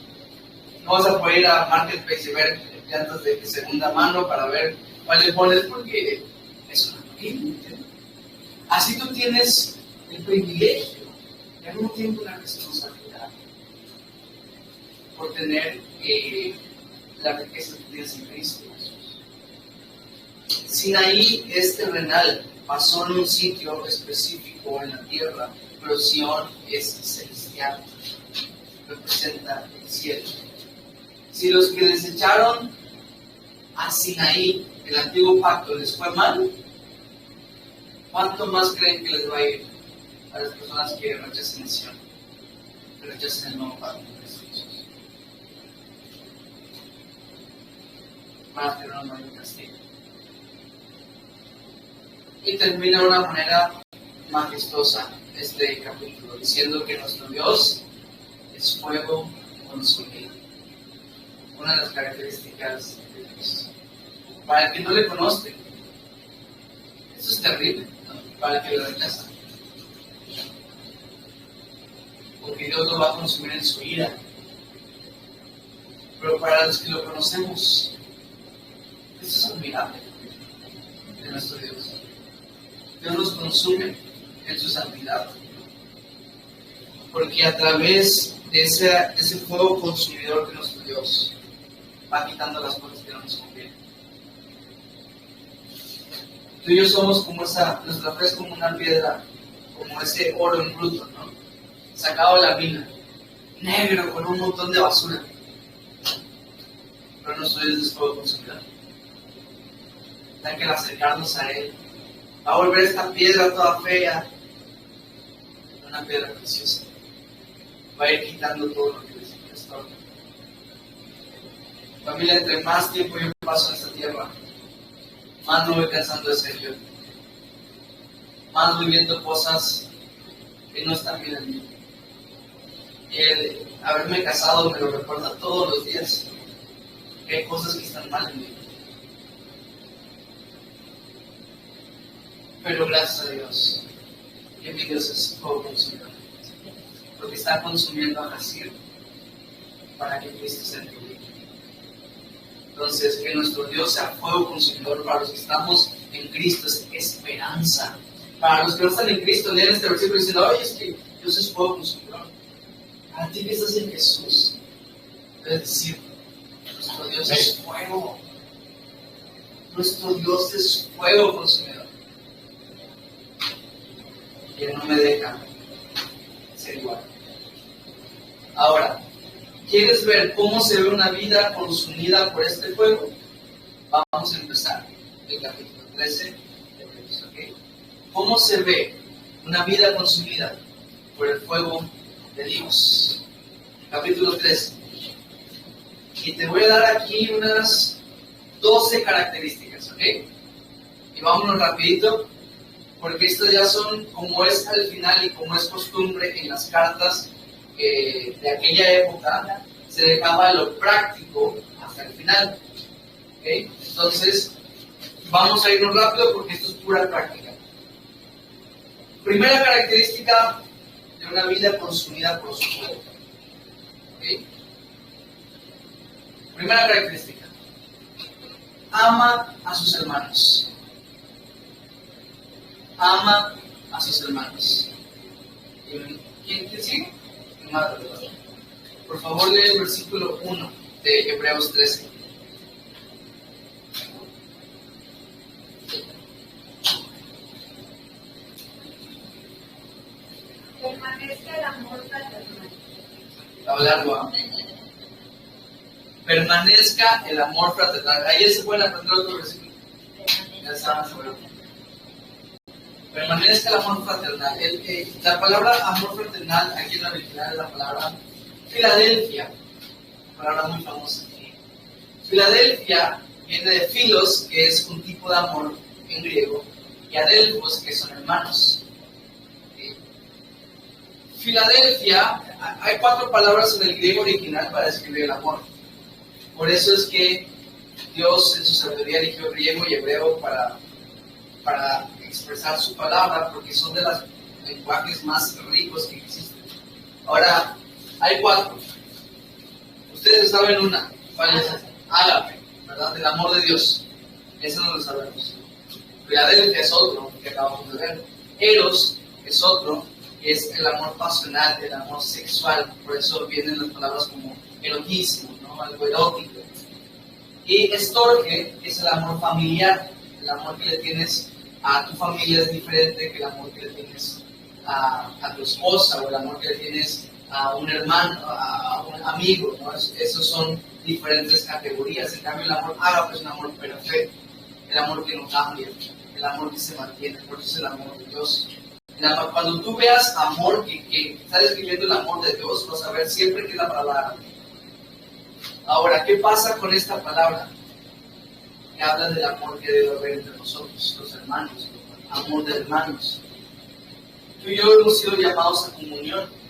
No vas a poder ir a Marketplace y ver llantas de segunda mano para ver cuál le pones, porque es una Lamborghini. Así tú tienes el privilegio y al mismo tiempo la responsabilidad por tener la riqueza que tienes en Cristo Jesús. Sinaí es terrenal, pasó en un sitio específico en la tierra, pero Sión es celestial, representa el cielo. Si los que desecharon a Sinaí, el antiguo pacto, les fue mal, ¿cuánto más creen que les va a ir a las personas que rechacen Sion, que rechacen el nuevo pacto de Jesús? Van a tener un mayor castigo. Y termina de una manera majestuosa este capítulo, diciendo que nuestro Dios es fuego consumido. Una de las características de Dios. Para el que no le conoce, eso es terrible, ¿no? Para el que lo rechaza. Porque Dios lo va a consumir en su ira. Pero para los que lo conocemos, eso es admirable de nuestro Dios. Dios nos consume en su santidad. Porque a través de ese fuego consumidor de nuestro Dios, va quitando las cosas que no nos convienen. Tú y yo somos como nuestra fe es como una piedra, como ese oro en bruto, ¿no? Sacado de la mina, negro con un montón de basura. Pero nuestro Dios es fuego consumidor. Hay que acercarnos a Él. Va a volver esta piedra toda fea una piedra preciosa. Va a ir quitando todo lo que les estorba. Familia, entre más tiempo yo paso en esta tierra, más me voy cansando de ser yo. Más voy viendo cosas que no están bien en mí. Y el haberme casado me lo recuerda todos los días. Que hay cosas que están mal en mí. Pero gracias a Dios, que mi Dios es fuego consumidor. Porque está consumiendo a Jasir para que Cristo sea en tu vida. Entonces, que nuestro Dios sea fuego consumidor para los que estamos en Cristo, es esperanza. Para los que no están en Cristo, leen este versículo diciendo, oye, es que Dios es fuego consumidor. Para ti que estás en Jesús, debes decir, nuestro Dios es fuego. Nuestro Dios es fuego consumidor. Y Él no me deja ser igual. Ahora, ¿quieres ver cómo se ve una vida consumida por este fuego? Vamos a empezar el capítulo 13 de Efesios, ¿ok? ¿Cómo se ve una vida consumida por el fuego de Dios? Capítulo 13. Y te voy a dar aquí unas 12 características, ¿ok? Y vámonos rapidito, porque esto ya son, como es al final y como es costumbre en las cartas de aquella época, se dejaba lo práctico hasta el final. ¿Okay? Entonces, vamos a irnos rápido porque esto es pura práctica. Primera característica de una vida consumida por su fuego. ¿Okay? Primera característica. Ama a sus hermanos. Ama a sus hermanos. ¿Quién sigue? Madre, ¿verdad? Por favor, lee el versículo 1 de Hebreos 13. Permanezca el amor fraternal. Está largo, ¿ah? Permanezca el amor fraternal. Ahí se pueden aprender otro versículo. Ya estaban seguro. Permanezca el amor fraternal. La palabra amor fraternal aquí en la original es la palabra Filadelfia, palabra muy famosa. Filadelfia viene de filos, que es un tipo de amor en griego, y adelfos, que son hermanos. Filadelfia, hay 4 palabras en el griego original para describir el amor. Por eso es que Dios en su sabiduría eligió griego y hebreo para expresar su palabra, porque son de los lenguajes más ricos que existen. Ahora, hay 4. Ustedes saben una. ¿Cuál es? Ágape, ¿verdad? El amor de Dios. Eso no lo sabemos. Filadelfia es otro que acabamos de ver. Eros es otro, que es el amor pasional, el amor sexual. Por eso vienen las palabras como erotismo, ¿no? Algo erótico. Y estorge es el amor familiar. El amor que le tienes a tu familia es diferente que el amor que le tienes a tu esposa, o el amor que le tienes a un hermano, a un amigo, ¿no? Esos son diferentes categorías. En cambio, el amor ágape es un amor perfecto, el amor que no cambia, el amor que se mantiene. Por eso es el amor de Dios. Cuando tú veas amor que está describiendo el amor de Dios, vas a ver siempre que es la palabra ágape. Ahora, ¿qué pasa con esta palabra? Que habla del amor que debe haber entre nosotros, los hermanos, amor de hermanos. Tú y yo hemos sido llamados a comunión.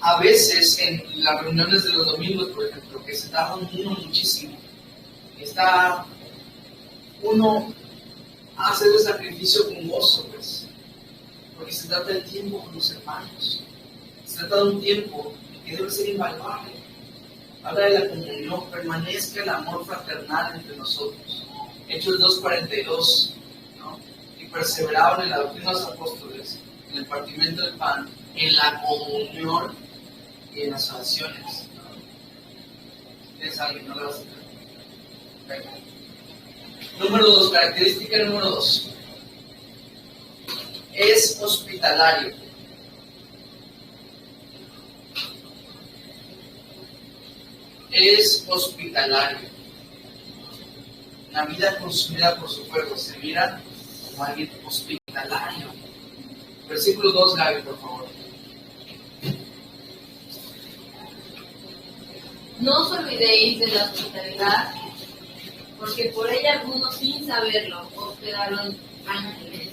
A veces en las reuniones de los domingos, por ejemplo, que se tarda uno muchísimo, está uno a hacer el sacrificio con gozo, pues, porque se trata del tiempo con los hermanos. Se trata de un tiempo que debe ser invaluable. Habla de la comunión, permanezca el amor fraternal entre nosotros. Hechos 2:42, ¿no? Y perseveraban en la doctrina de los apóstoles, en el partimiento del pan, en la comunión y en las oraciones. ¿Tienes alguien? ¿No le vas a hacer? Número 2, característica número 2. Es hospitalario. Es hospitalario. Una vida consumida por su fuego se mira como alguien hospitalario. Versículo 2, Gaby, por favor. No os olvidéis de la hospitalidad, porque por ella algunos sin saberlo hospedaron ángeles.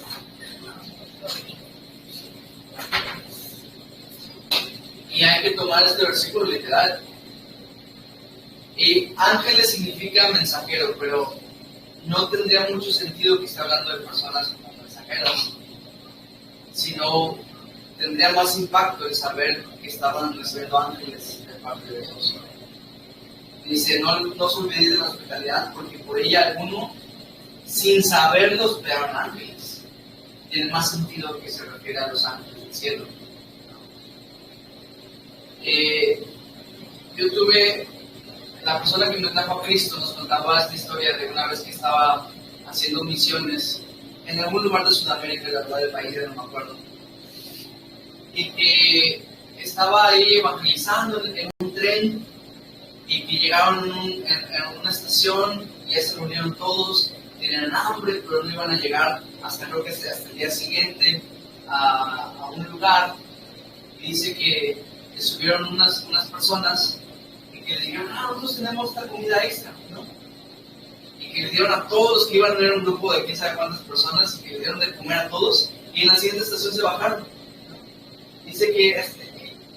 Y hay que tomar este versículo literal. Y ángeles significa mensajero, pero no tendría mucho sentido que esté hablando de personas como mensajeras, sino tendría más impacto el saber que estaban recibiendo ángeles de parte de Dios. Dice, no os olvidéis de la hospitalidad, porque por ella alguno, sin saberlo, hospedaron ángeles. Tiene más sentido que se refiere a los ángeles del cielo. Yo tuve, la persona que me trajo a Cristo nos contaba esta historia de una vez que estaba haciendo misiones en algún lugar de Sudamérica, la verdad del país, no me acuerdo. Y que estaba ahí evangelizando en un tren, y que llegaron en una estación y ya se reunieron todos, tenían hambre, pero no iban a llegar hasta creo que hasta el día siguiente a un lugar. Y dice que subieron unas personas y que le dijeron, nosotros tenemos esta comida extra, ¿no? Y que le dieron a todos los que iban a tener un grupo de quién sabe cuántas personas, y que le dieron de comer a todos, y en la siguiente estación se bajaron, ¿no? Dice que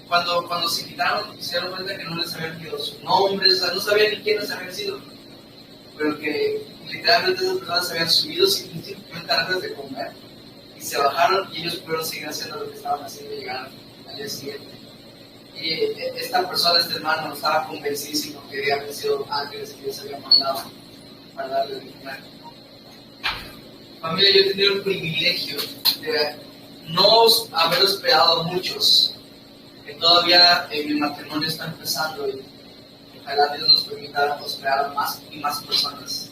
cuando se quitaron, se dieron cuenta que no les habían quedado sus nombres, o sea, no sabían ni quiénes habían sido, pero que literalmente esas personas se habían subido sin simplemente antes de comer, y se bajaron, y ellos pudieron seguir haciendo lo que estaban haciendo y llegaron al día siguiente. Y esta persona, este hermano, estaba convencidísimo que habían sido ángeles que Dios había mandado para darle de comer. Familia, yo he tenido el privilegio no haber hospedado a muchos, que todavía mi matrimonio está empezando y ojalá Dios nos permita hospedar a más y más personas.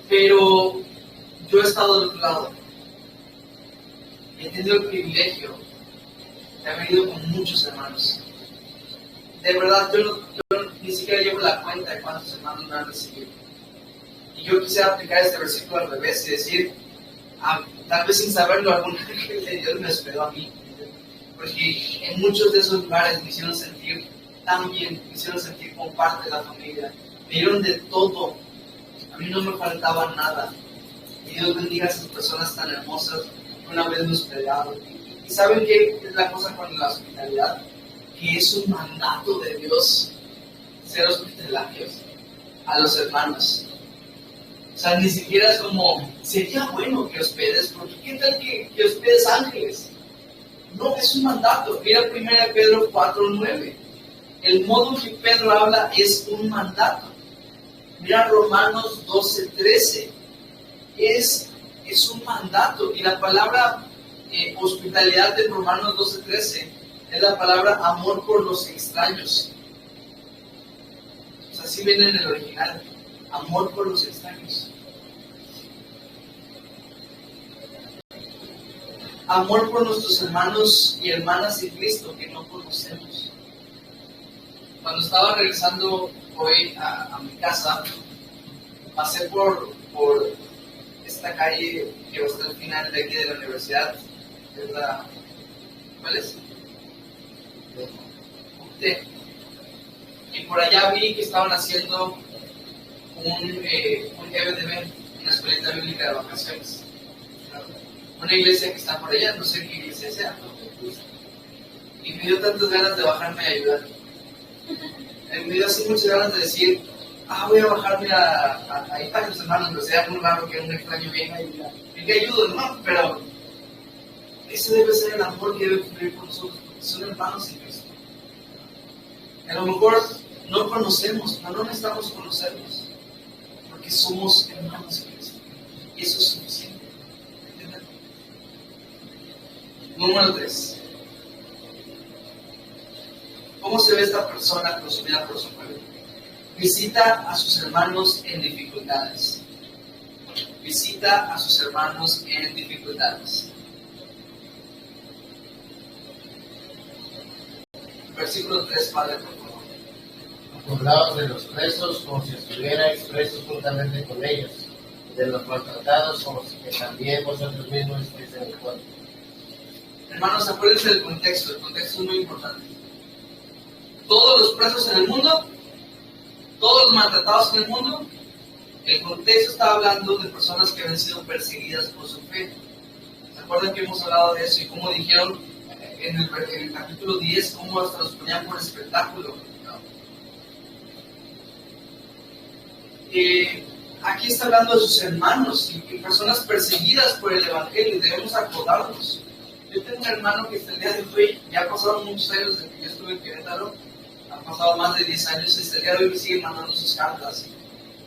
Pero yo he estado del otro lado. He tenido el privilegio de haber ido con muchos hermanos. De verdad, yo ni siquiera llevo la cuenta de cuántos hermanos me han recibido. Y yo quisiera aplicar este versículo al revés y decir, tal vez sin saberlo, algún ángel de Dios me hospedó a mí. Porque en muchos de esos lugares me hicieron sentir tan bien, me hicieron sentir como parte de la familia. Me dieron de todo. A mí no me faltaba nada. Y Dios bendiga a esas personas tan hermosas que una vez me hospedaron. ¿Y saben qué es la cosa con la hospitalidad? Que es un mandato de Dios ser hospitalarios a los hermanos. O sea, ni siquiera es como, sería bueno que hospedes, porque ¿qué tal que hospedes ángeles? No, es un mandato. Mira 1 Pedro 4:9. El modo en que Pedro habla es un mandato. Mira Romanos 12:13. Es un mandato. Y la palabra hospitalidad de Romanos 12:13 es la palabra amor por los extraños. O sea, así viene en el original. Amor por los extraños. Amor por nuestros hermanos y hermanas en Cristo que no conocemos. Cuando estaba regresando hoy a mi casa, pasé por esta calle que está al final de aquí de la universidad. Es la, ¿cuál es? Y por allá vi que estaban haciendo un EBDB, una escuelita bíblica de vacaciones. Una iglesia que está por allá, no sé qué iglesia sea. Y me dio tantas ganas de bajarme a ayudar. Me dio así muchas ganas de decir, voy a bajarme a ir para los hermanos, pero sería muy raro que un extraño venga y que ayudo, ¿no? Pero ese debe ser el amor que debe cumplir con nosotros, porque son hermanos en Cristo. A lo mejor no conocemos, pero no necesitamos conocerlos, porque somos hermanos en Cristo. Y eso es suficiente. ¿Entienden? Número 3. ¿Cómo se ve esta persona consumida por su pueblo? Visita a sus hermanos en dificultades. Visita a sus hermanos en dificultades. Versículo 3, Padre, por favor. Acordaos de los presos como si estuvierais presos juntamente con ellos, de los maltratados como si que también vosotros mismos estéis en el cuerpo. Hermanos, acuérdense del contexto. El contexto es muy importante. Todos los presos en el mundo, todos los maltratados en el mundo, el contexto está hablando de personas que habían sido perseguidas por su fe. ¿Se acuerdan que hemos hablado de eso y cómo dijeron en el capítulo 10 cómo hasta los ponían por espectáculo? ¿No? Aquí está hablando de sus hermanos y personas perseguidas por el Evangelio, y debemos acordarnos. Yo tengo un hermano que hasta el día de hoy, ya pasaron muchos años desde que yo estuve en Querétaro, han pasado más de 10 años, y hasta el día de hoy me sigue mandando sus cartas.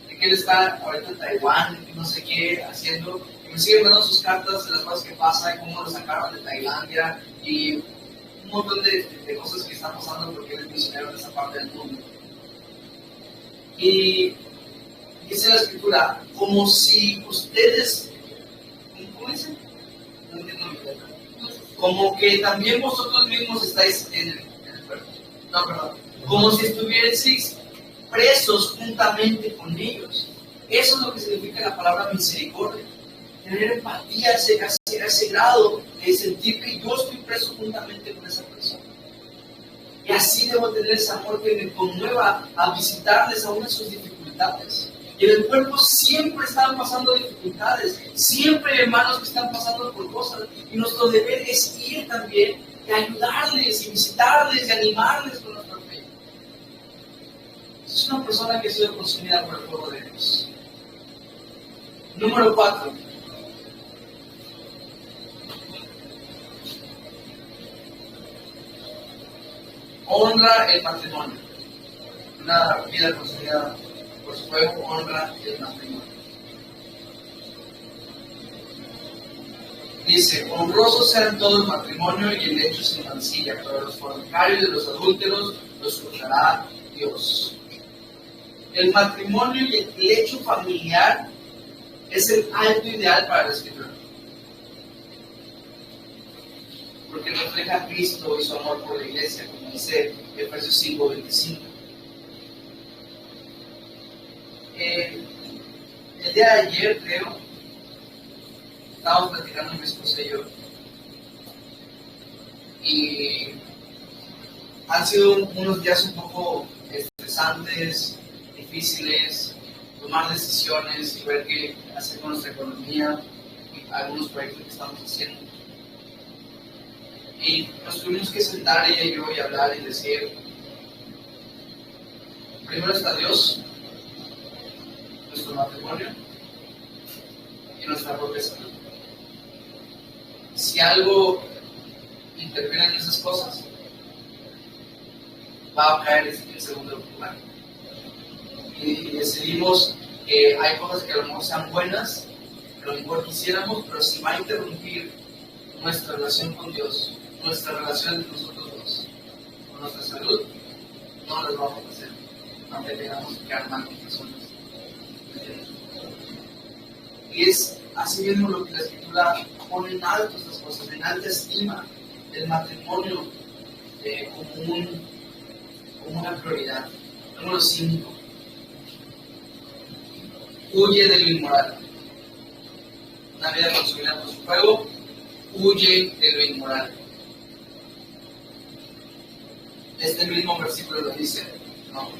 De que él está ahorita en Taiwán, y no sé qué, haciendo, y me sigue mandando sus cartas de las cosas que pasan, y cómo lo sacaron de Tailandia, y un montón de cosas que están pasando porque él es misionero en esa parte del mundo. Y dice la Escritura, como si ustedes, ¿cómo dice? No entiendo mi letra. Como que también vosotros mismos estáis en el cuerpo. No, perdón. Como si estuvieseis presos juntamente con ellos. Eso es lo que significa la palabra misericordia. Tener empatía a ese grado de sentir que yo estoy preso juntamente con esa persona. Y así debo tener ese amor que me conmueva a visitarles aún en sus dificultades. Y en el cuerpo siempre están pasando dificultades, siempre hay hermanos que están pasando por cosas, y nuestro deber es ir también y ayudarles, y visitarles, y animarles con nuestra fe. Es una persona que ha sido consumida por el fuego de Dios. Número 4. Honra el matrimonio. Una vida consumida por su fuego, honra el matrimonio. Dice, honrosos sean todo el matrimonio y el lecho sin mancilla, pero los fornicarios y los adúlteros los juzgará Dios. El matrimonio y el lecho familiar es el alto ideal para la Escritura, porque refleja a Cristo y su amor por la iglesia, como dice Efesios 5:25. El día de ayer, creo, estábamos platicando mi esposa y yo, y han sido unos días un poco estresantes, difíciles, tomar decisiones y ver qué hacer con nuestra economía y algunos proyectos que estamos haciendo. Y nos tuvimos que sentar ella y yo y hablar y decir, primero está Dios, nuestro matrimonio y nuestra propia salud. Si algo interviene en esas cosas, va a caer en segundo lugar. Y decidimos que hay cosas que a lo mejor sean buenas, que a lo mejor quisiéramos, pero si va a interrumpir nuestra relación con Dios, nuestra relación entre nosotros dos, con nuestra salud, no las vamos a hacer, aunque tengamos que quedar mal con personas. Y es así mismo lo que la Escritura pone en alto estas cosas, en alta estima el matrimonio como una prioridad. Número 5. Huye de lo inmoral. Una vida consumida por su fuego, huye de lo inmoral. Este mismo versículo lo dice, ¿no?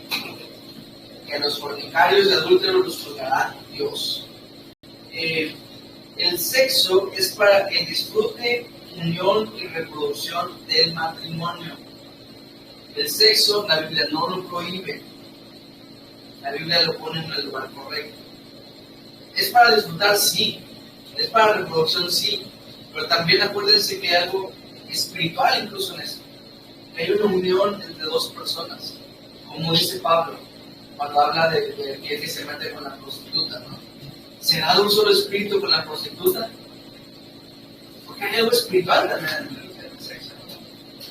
Que los fornicarios y adúlteros los juzgará Dios. El sexo es para que disfrute unión y reproducción del matrimonio. El sexo, la Biblia no lo prohíbe. La Biblia lo pone en el lugar correcto. Es para disfrutar, sí. Es para reproducción, sí. Pero también acuérdense que hay algo espiritual incluso en eso. Hay una unión entre dos personas. Como dice Pablo, cuando habla de que se mete con la prostituta, ¿no? ¿Será de un solo espíritu con la prostituta? Porque hay algo espiritual también en el sexo.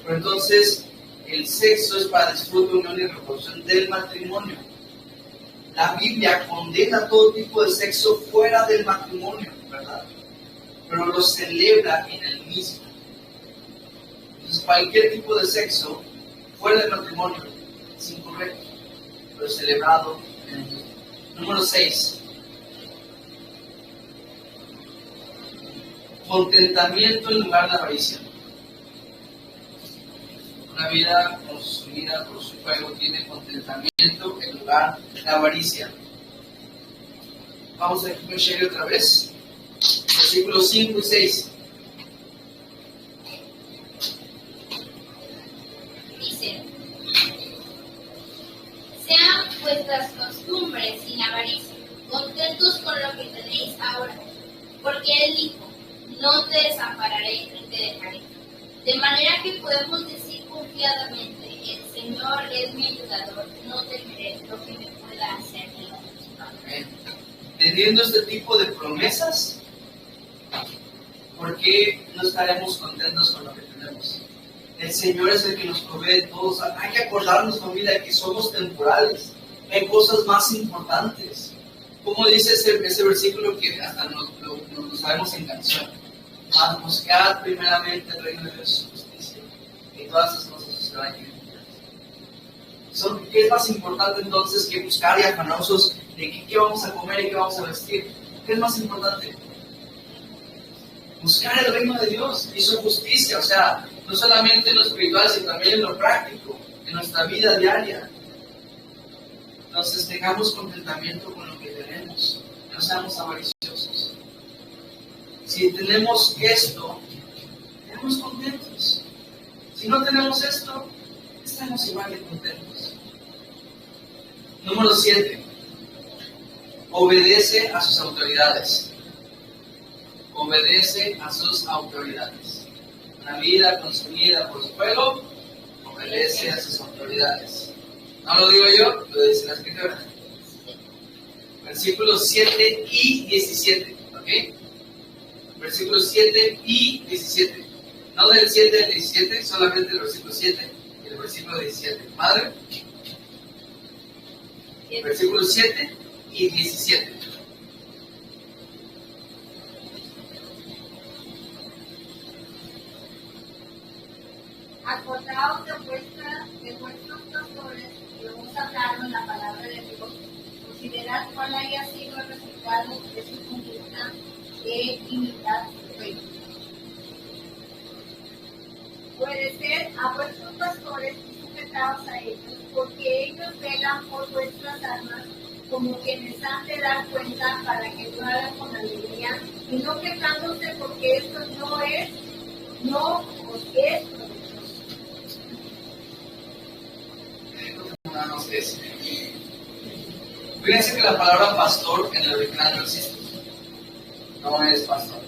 Pero entonces, el sexo es para disfrute, unión y reproducción del matrimonio. La Biblia condena todo tipo de sexo fuera del matrimonio, ¿verdad? Pero lo celebra en el mismo. Entonces, cualquier tipo de sexo fuera del matrimonio es incorrecto, pero es celebrado en el mismo. Número 6. Contentamiento en lugar de avaricia. Una vida consumida por su fuego tiene contentamiento en lugar de avaricia. Vamos a con Sherry otra vez. Versículos 5 y 6. Dice: sean vuestras costumbres sin avaricia, contentos con lo que tenéis ahora, porque Él dijo: no te desampararé ni te dejaré. De manera que podemos decir confiadamente: el Señor es mi ayudador, no temeré lo que me pueda hacer el hombre. Teniendo este tipo de promesas, ¿por qué no estaremos contentos con lo que tenemos? El Señor es el que nos provee todo. Hay que acordarnos, familia, que somos temporales. Hay cosas más importantes. Como dice ese versículo que hasta nos sabemos en canción. Mas buscad primeramente el reino de Dios y su justicia, y todas esas cosas se serán añadidas. ¿Qué es más importante entonces que buscar y afanosos de qué vamos a comer y qué vamos a vestir? ¿Qué es más importante? Buscar el reino de Dios y su justicia, o sea, no solamente en lo espiritual, sino también en lo práctico, en nuestra vida diaria. Entonces tengamos contentamiento con lo que tenemos, no seamos avariciosos. Si tenemos esto, estamos contentos. Si no tenemos esto, estamos igual de contentos. Número 7. Obedece a sus autoridades. Obedece a sus autoridades. Una vida consumida por su fuego, obedece a sus autoridades. No lo digo yo, lo dice la Escritura. Versículos 7 y 17. ¿Ok? versículos 7 y 17. No del 7 al 17, solamente el versículo 7 y el versículo 17. Madre, versículos 7 y 17. Acordaos de vuestros pastores que os hablaron la palabra de Dios. Considerad cuál haya sido el resultado de su conducta e imitad su fe. Obedecer a vuestros pastores y sujetaos a ellos, porque ellos velan por vuestras almas como quienes han de dar cuenta para que lo hagan con alegría y no quejándose porque esto no os es provechoso. Nada más que decir. Fíjense que la palabra pastor en el original no existe. No es pastor.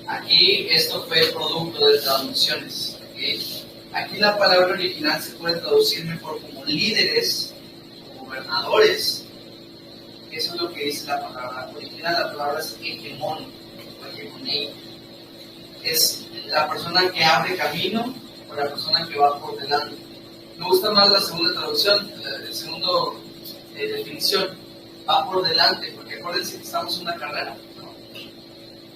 Aquí esto fue producto de traducciones. ¿Okay? Aquí la palabra original se puede traducir mejor como líderes, como gobernadores. Eso es lo que dice la palabra original. La palabra es hegemón o hegemonía. Es la persona que abre camino o la persona que va por delante. Me gusta más la segunda traducción, la segunda definición, va por delante, porque acuérdense que estamos en una carrera, ¿no?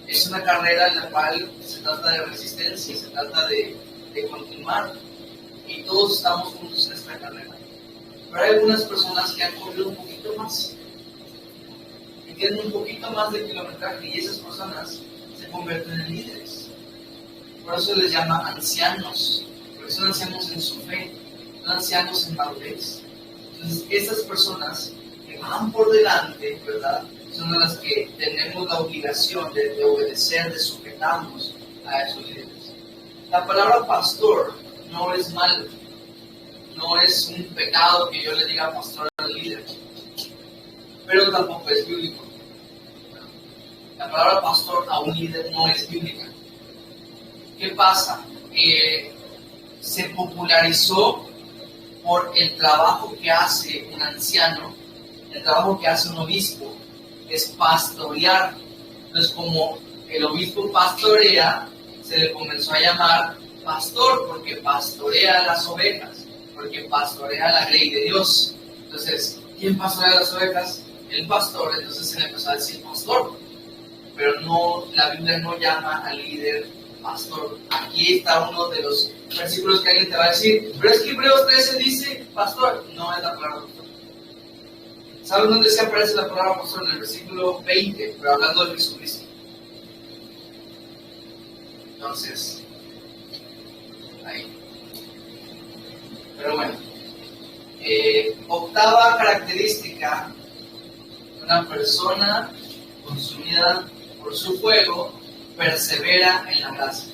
Es una carrera en la cual se trata de resistencia, se trata de continuar, y todos estamos juntos en esta carrera. Pero hay algunas personas que han corrido un poquito más, y tienen un poquito más de kilometraje, y esas personas se convierten en líderes. Por eso les llama ancianos, porque son ancianos en su fe, son ancianos en madurez. Entonces, esas personas que van por delante, ¿verdad? Son las que tenemos la obligación de obedecer, de sujetarnos a esos líderes. La palabra pastor no es malo, no es un pecado que yo le diga pastor al líder, pero tampoco es bíblico. La palabra pastor a un líder no es bíblica. ¿Qué pasa? Se popularizó por el trabajo que hace un anciano, el trabajo que hace un obispo, es pastorear. Entonces, como el obispo pastorea, se le comenzó a llamar pastor, porque pastorea las ovejas, porque pastorea la ley de Dios. Entonces, ¿quién pastorea las ovejas? El pastor. Entonces se le empezó a decir pastor, pero no, la Biblia no llama al líder pastor. Aquí está uno de los versículos que alguien te va a decir, pero es que Hebreos 13 dice pastor. No es la palabra pastor. ¿Saben dónde se aparece la palabra pastor? En el versículo 20, pero hablando de Jesucristo. Entonces, ahí. Pero bueno, octava característica de una persona consumida por su fuego persevera en la gracia.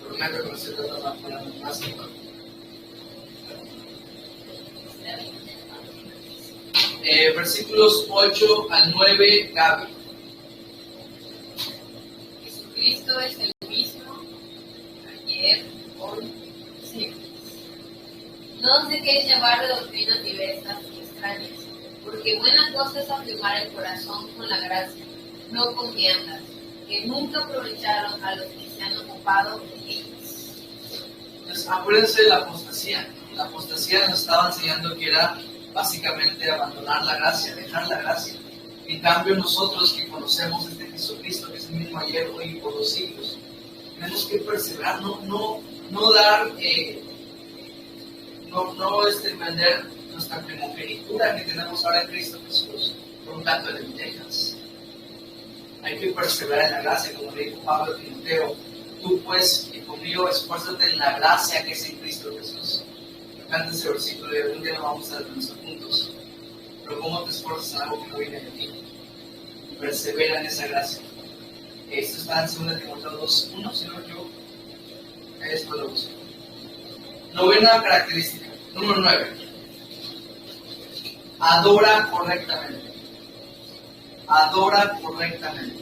Prometo que no se trata más que versículos 8 al 9, Gaby. Jesucristo es el mismo ayer, hoy, siempre. No os dejéis llevar de doctrinas diversas y extrañas, porque buena cosa es afirmar el corazón con la gracia, no con viandas, que nunca aprovecharon a los que se han ocupado de ellas. Entonces, acuérdense de la apostasía. La apostasía nos estaba enseñando que era básicamente abandonar la gracia, dejar la gracia. En cambio, nosotros que conocemos este Jesucristo, que es el mismo ayer, hoy y por los siglos, tenemos que perseverar, no vender nuestra primogenitura que tenemos ahora en Cristo Jesús por un canto de lentejas. Hay que perseverar en la gracia, como le dijo Pablo a Timoteo. Tú pues, hijo mío, esfuérzate en la gracia que es en Cristo Jesús. Me encanta ese versículo y algún día lo vamos a desmenuzar juntos. Pero ¿cómo te esfuerzas en algo que no viene de ti? Persevera en esa gracia. Esto está en 2 Timoteo 2:1, si no me equivoco. Esto lo busco. Novena característica. Número 9. Adora correctamente. Adora correctamente.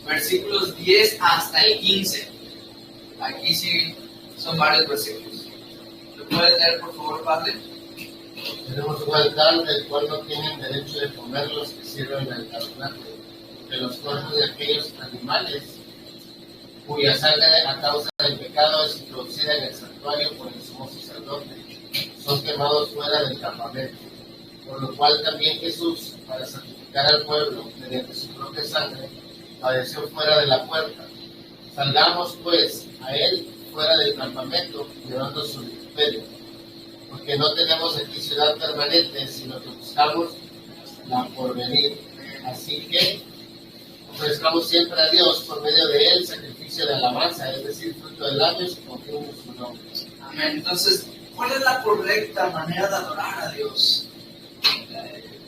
Versículos 10 hasta el 15. Aquí sí son varios versículos. ¿Lo puedes leer, por favor, Padre? Tenemos un altar del cual no tienen derecho de comer los que sirven al tabernáculo, de los cuerpos de aquellos animales cuya sangre a causa del pecado es introducida en el santuario por el sumo sacerdote, son quemados fuera del campamento. Por lo cual también Jesús, para santificar al pueblo mediante su propia sangre, padeció fuera de la puerta. Salgamos pues a él fuera del campamento, llevando su vituperio, porque no tenemos aquí ciudad permanente, sino que buscamos la porvenir. Así que ofrezcamos siempre a Dios por medio de él sacrificio de alabanza, es decir, fruto de labios y confiamos en su nombre. Amén. Entonces, ¿cuál es la correcta manera de adorar a Dios?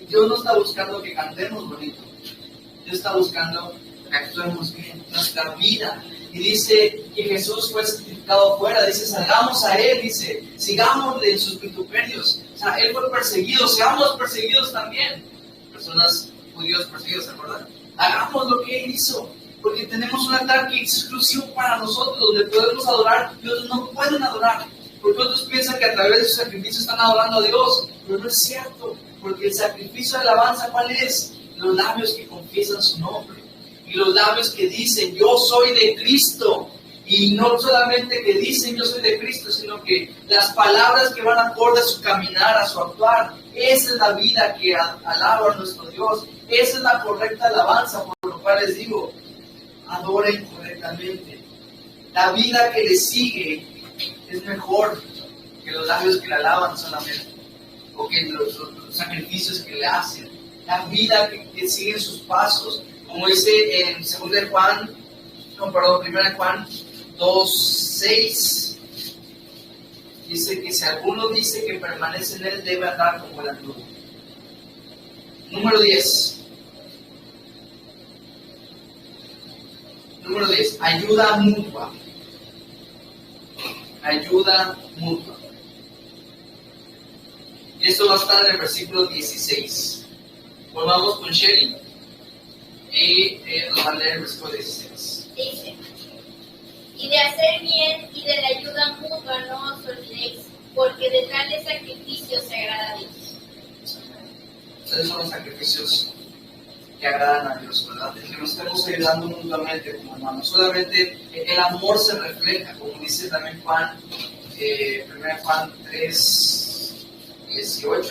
Dios no está buscando que cantemos bonito. Dios está buscando que actuemos bien, nuestra vida. Y dice que Jesús fue santificado afuera. Dice, salgamos a Él. Dice, sigámosle en sus vituperios. O sea, Él fue perseguido. Seamos perseguidos también. Personas judíos perseguidos, ¿se acuerdan? Hagamos lo que Él hizo. Porque tenemos un ataque exclusivo para nosotros, donde podemos adorar y otros no pueden adorar. Porque otros piensan que a través de su sacrificio están adorando a Dios. Pero no es cierto. Porque el sacrificio de alabanza, ¿cuál es? Los labios que confiesan su nombre. Y los labios que dicen, yo soy de Cristo. Y no solamente que dicen, yo soy de Cristo, sino que las palabras que van acorde a su caminar, a su actuar. Esa es la vida que alaba a nuestro Dios. Esa es la correcta alabanza, por lo cual les digo, adoren correctamente. La vida que le sigue es mejor que los labios que le alaban solamente, o que los sacrificios que le hacen. La vida que sigue sus pasos, como dice en 1 Juan 2:6, dice que si alguno dice que permanece en él, debe andar como la nube. Número 10. Número 10. Ayuda mutua. Ayuda mutua. Y esto va a estar en el versículo 16. Volvamos con Sherry y nos va a leer el versículo 16. Dice, y de hacer bien y de la ayuda mutua no os olvidéis, porque de tales sacrificios se agrada a Dios. Ustedes son los sacrificios que agradan a Dios, ¿verdad? El que nos estemos ayudando mutuamente como hermanos. Solamente el amor se refleja, como dice también Juan, 1 Juan 3:18.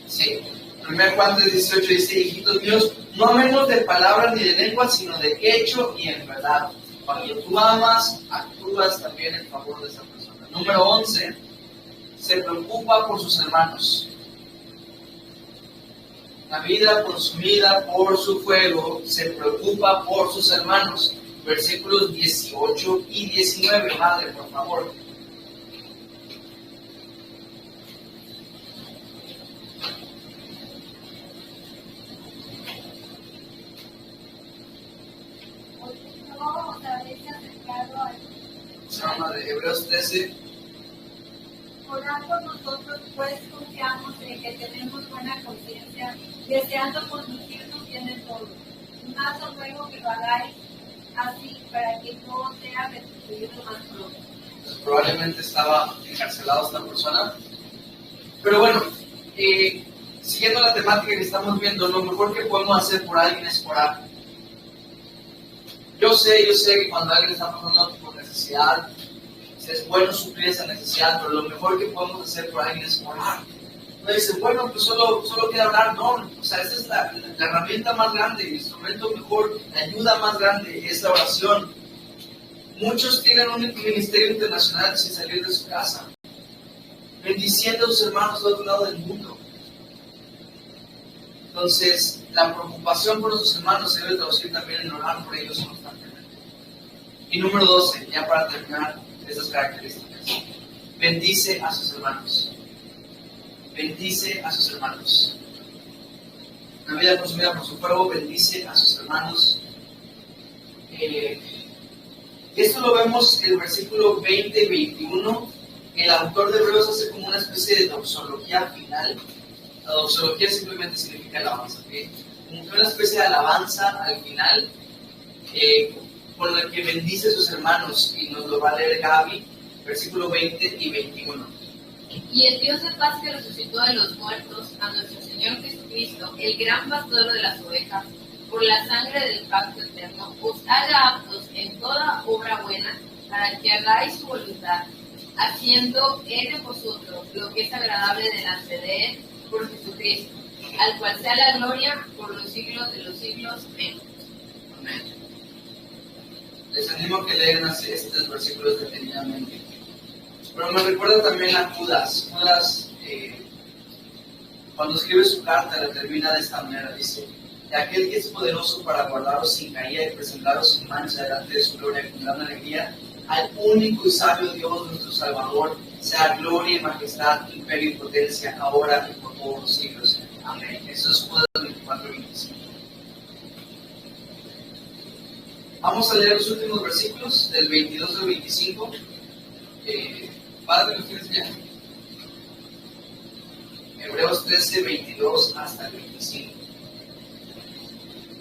Sí, 1 Juan 3:18 dice, hijitos míos, no amemos de palabra ni de lengua, sino de hecho y en verdad. Cuando tú amas, actúas también en favor de esa persona. Número 11, se preocupa por sus hermanos. La vida consumida por su fuego se preocupa por sus hermanos. Versículos 18 y 19, madre, por favor. De Hebreos 13. Orad por nosotros, pues confiamos en que tenemos buena conciencia, deseando conducirnos bien en todo. Más os ruego que lo hagáis así, para que no sea restituido más pronto. Pues probablemente estaba encarcelado esta persona. Pero bueno, siguiendo la temática que estamos viendo, lo mejor que podemos hacer por alguien es orar. Yo sé que cuando alguien está pasando por necesidad, es bueno suplir esa necesidad, pero lo mejor que podemos hacer por alguien es orar. No dicen, bueno, pues solo queda orar, no. O sea, esa es la herramienta más grande, el instrumento mejor, la ayuda más grande es la oración. Muchos tienen un ministerio internacional sin salir de su casa, bendiciendo a sus hermanos del otro lado del mundo. Entonces, la preocupación por nuestros hermanos se debe traducir también en orar por ellos constantemente. Y número 12, ya para terminar estas características. Bendice a sus hermanos. Bendice a sus hermanos. La vida consumida por su fuego, bendice a sus hermanos. Esto lo vemos en el versículo 20 y 21. El autor de Hebreos hace como una especie de doxología final. La doxología simplemente significa alabanza, ¿okay? Como una especie de alabanza al final, por la que bendice a sus hermanos, y nos lo va a leer Gaby. versículo 20 y 21. Y el Dios de paz que resucitó de los muertos a nuestro Señor Jesucristo, el gran pastor de las ovejas, por la sangre del pacto eterno, os haga aptos en toda obra buena, para que hagáis su voluntad, haciendo Él en vosotros lo que es agradable delante de Él, por Jesucristo, al cual sea la gloria por los siglos de los siglos. Amén. Amén. Les animo a que lean estos versículos detenidamente. Pero me recuerda también a Judas. Judas, cuando escribe su carta, la termina de esta manera. Dice: de aquel que es poderoso para guardaros sin caída y presentaros sin mancha delante de su gloria con gran alegría, al único y sabio Dios, nuestro Salvador, sea gloria y majestad, imperio y potencia, ahora y por todos los siglos. Amén. Eso es Judas 24:25. Vamos a leer los últimos versículos, del 22 al 25. Padre, ¿lo tienes bien? Hebreos 13, 22 hasta el 25.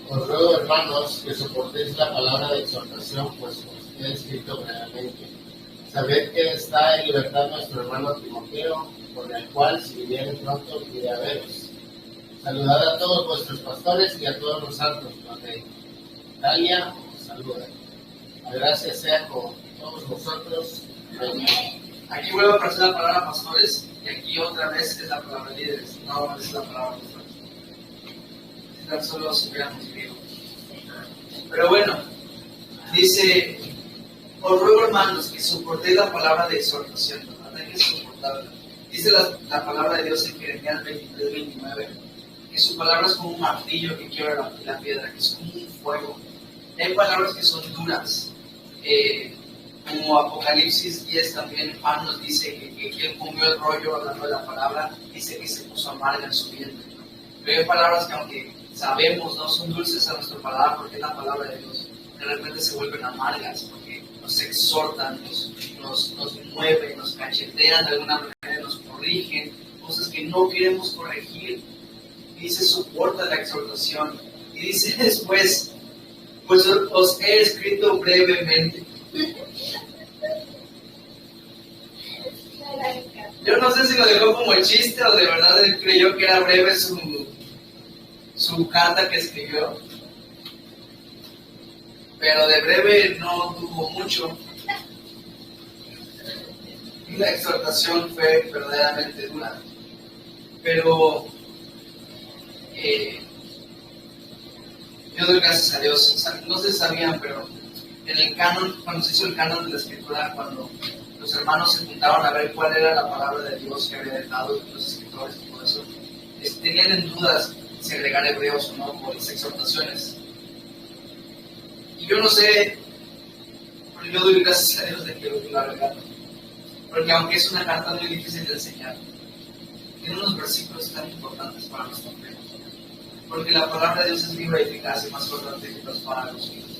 Os ruego, hermanos, que soportéis la palabra de exhortación, pues os queda escrito brevemente. Sabed que está en libertad nuestro hermano Timoteo, con el cual, si viniere pronto, iré a veros. Saludad a todos vuestros pastores y a todos los santos, donde Italia os saluda. La gracia sea con todos vosotros. Amén. Aquí vuelvo a aparecer la palabra pastores, y aquí otra vez es la palabra líderes, no es la palabra pastores. Si tan solo supiéramos griego. Pero bueno, dice: os ruego, hermanos, que soportéis la palabra de exhortación. Hay que soportarla. Dice la palabra de Dios en Jeremías 23, 29, que su palabra es como un martillo que quiebra la piedra, que es como un fuego. Hay palabras que son duras. Como Apocalipsis 10 también, Juan nos dice que él comió el rollo hablando de la palabra, dice que se puso amarga en su vientre. Pero hay palabras que, aunque sabemos no son dulces a nuestro paladar porque es la palabra de Dios, de repente se vuelven amargas porque nos exhortan, nos mueven, nos cachetean de alguna manera, nos corrigen, cosas que no queremos corregir. Dice: soporta la exhortación. Y dice después: pues os he escrito brevemente. Yo no sé si lo dejó como el chiste o de verdad él creyó que era breve su carta que escribió. Pero de breve no tuvo mucho. La exhortación fue verdaderamente dura. Pero yo doy gracias a Dios. No se sabían, pero en el canon, cuando se hizo el canon de la escritura, cuando los hermanos se juntaron a ver cuál era la palabra de Dios que había dejado los escritores y todo eso, tenían en dudas si agregar hebreos o no por las exhortaciones. Y yo no sé, pero yo doy gracias a Dios de que lo agregaron. Porque aunque es una carta muy difícil de enseñar, tiene unos versículos tan importantes para nuestra fe. Porque la palabra de Dios es viva y eficaz y más cortante que las para los hijos.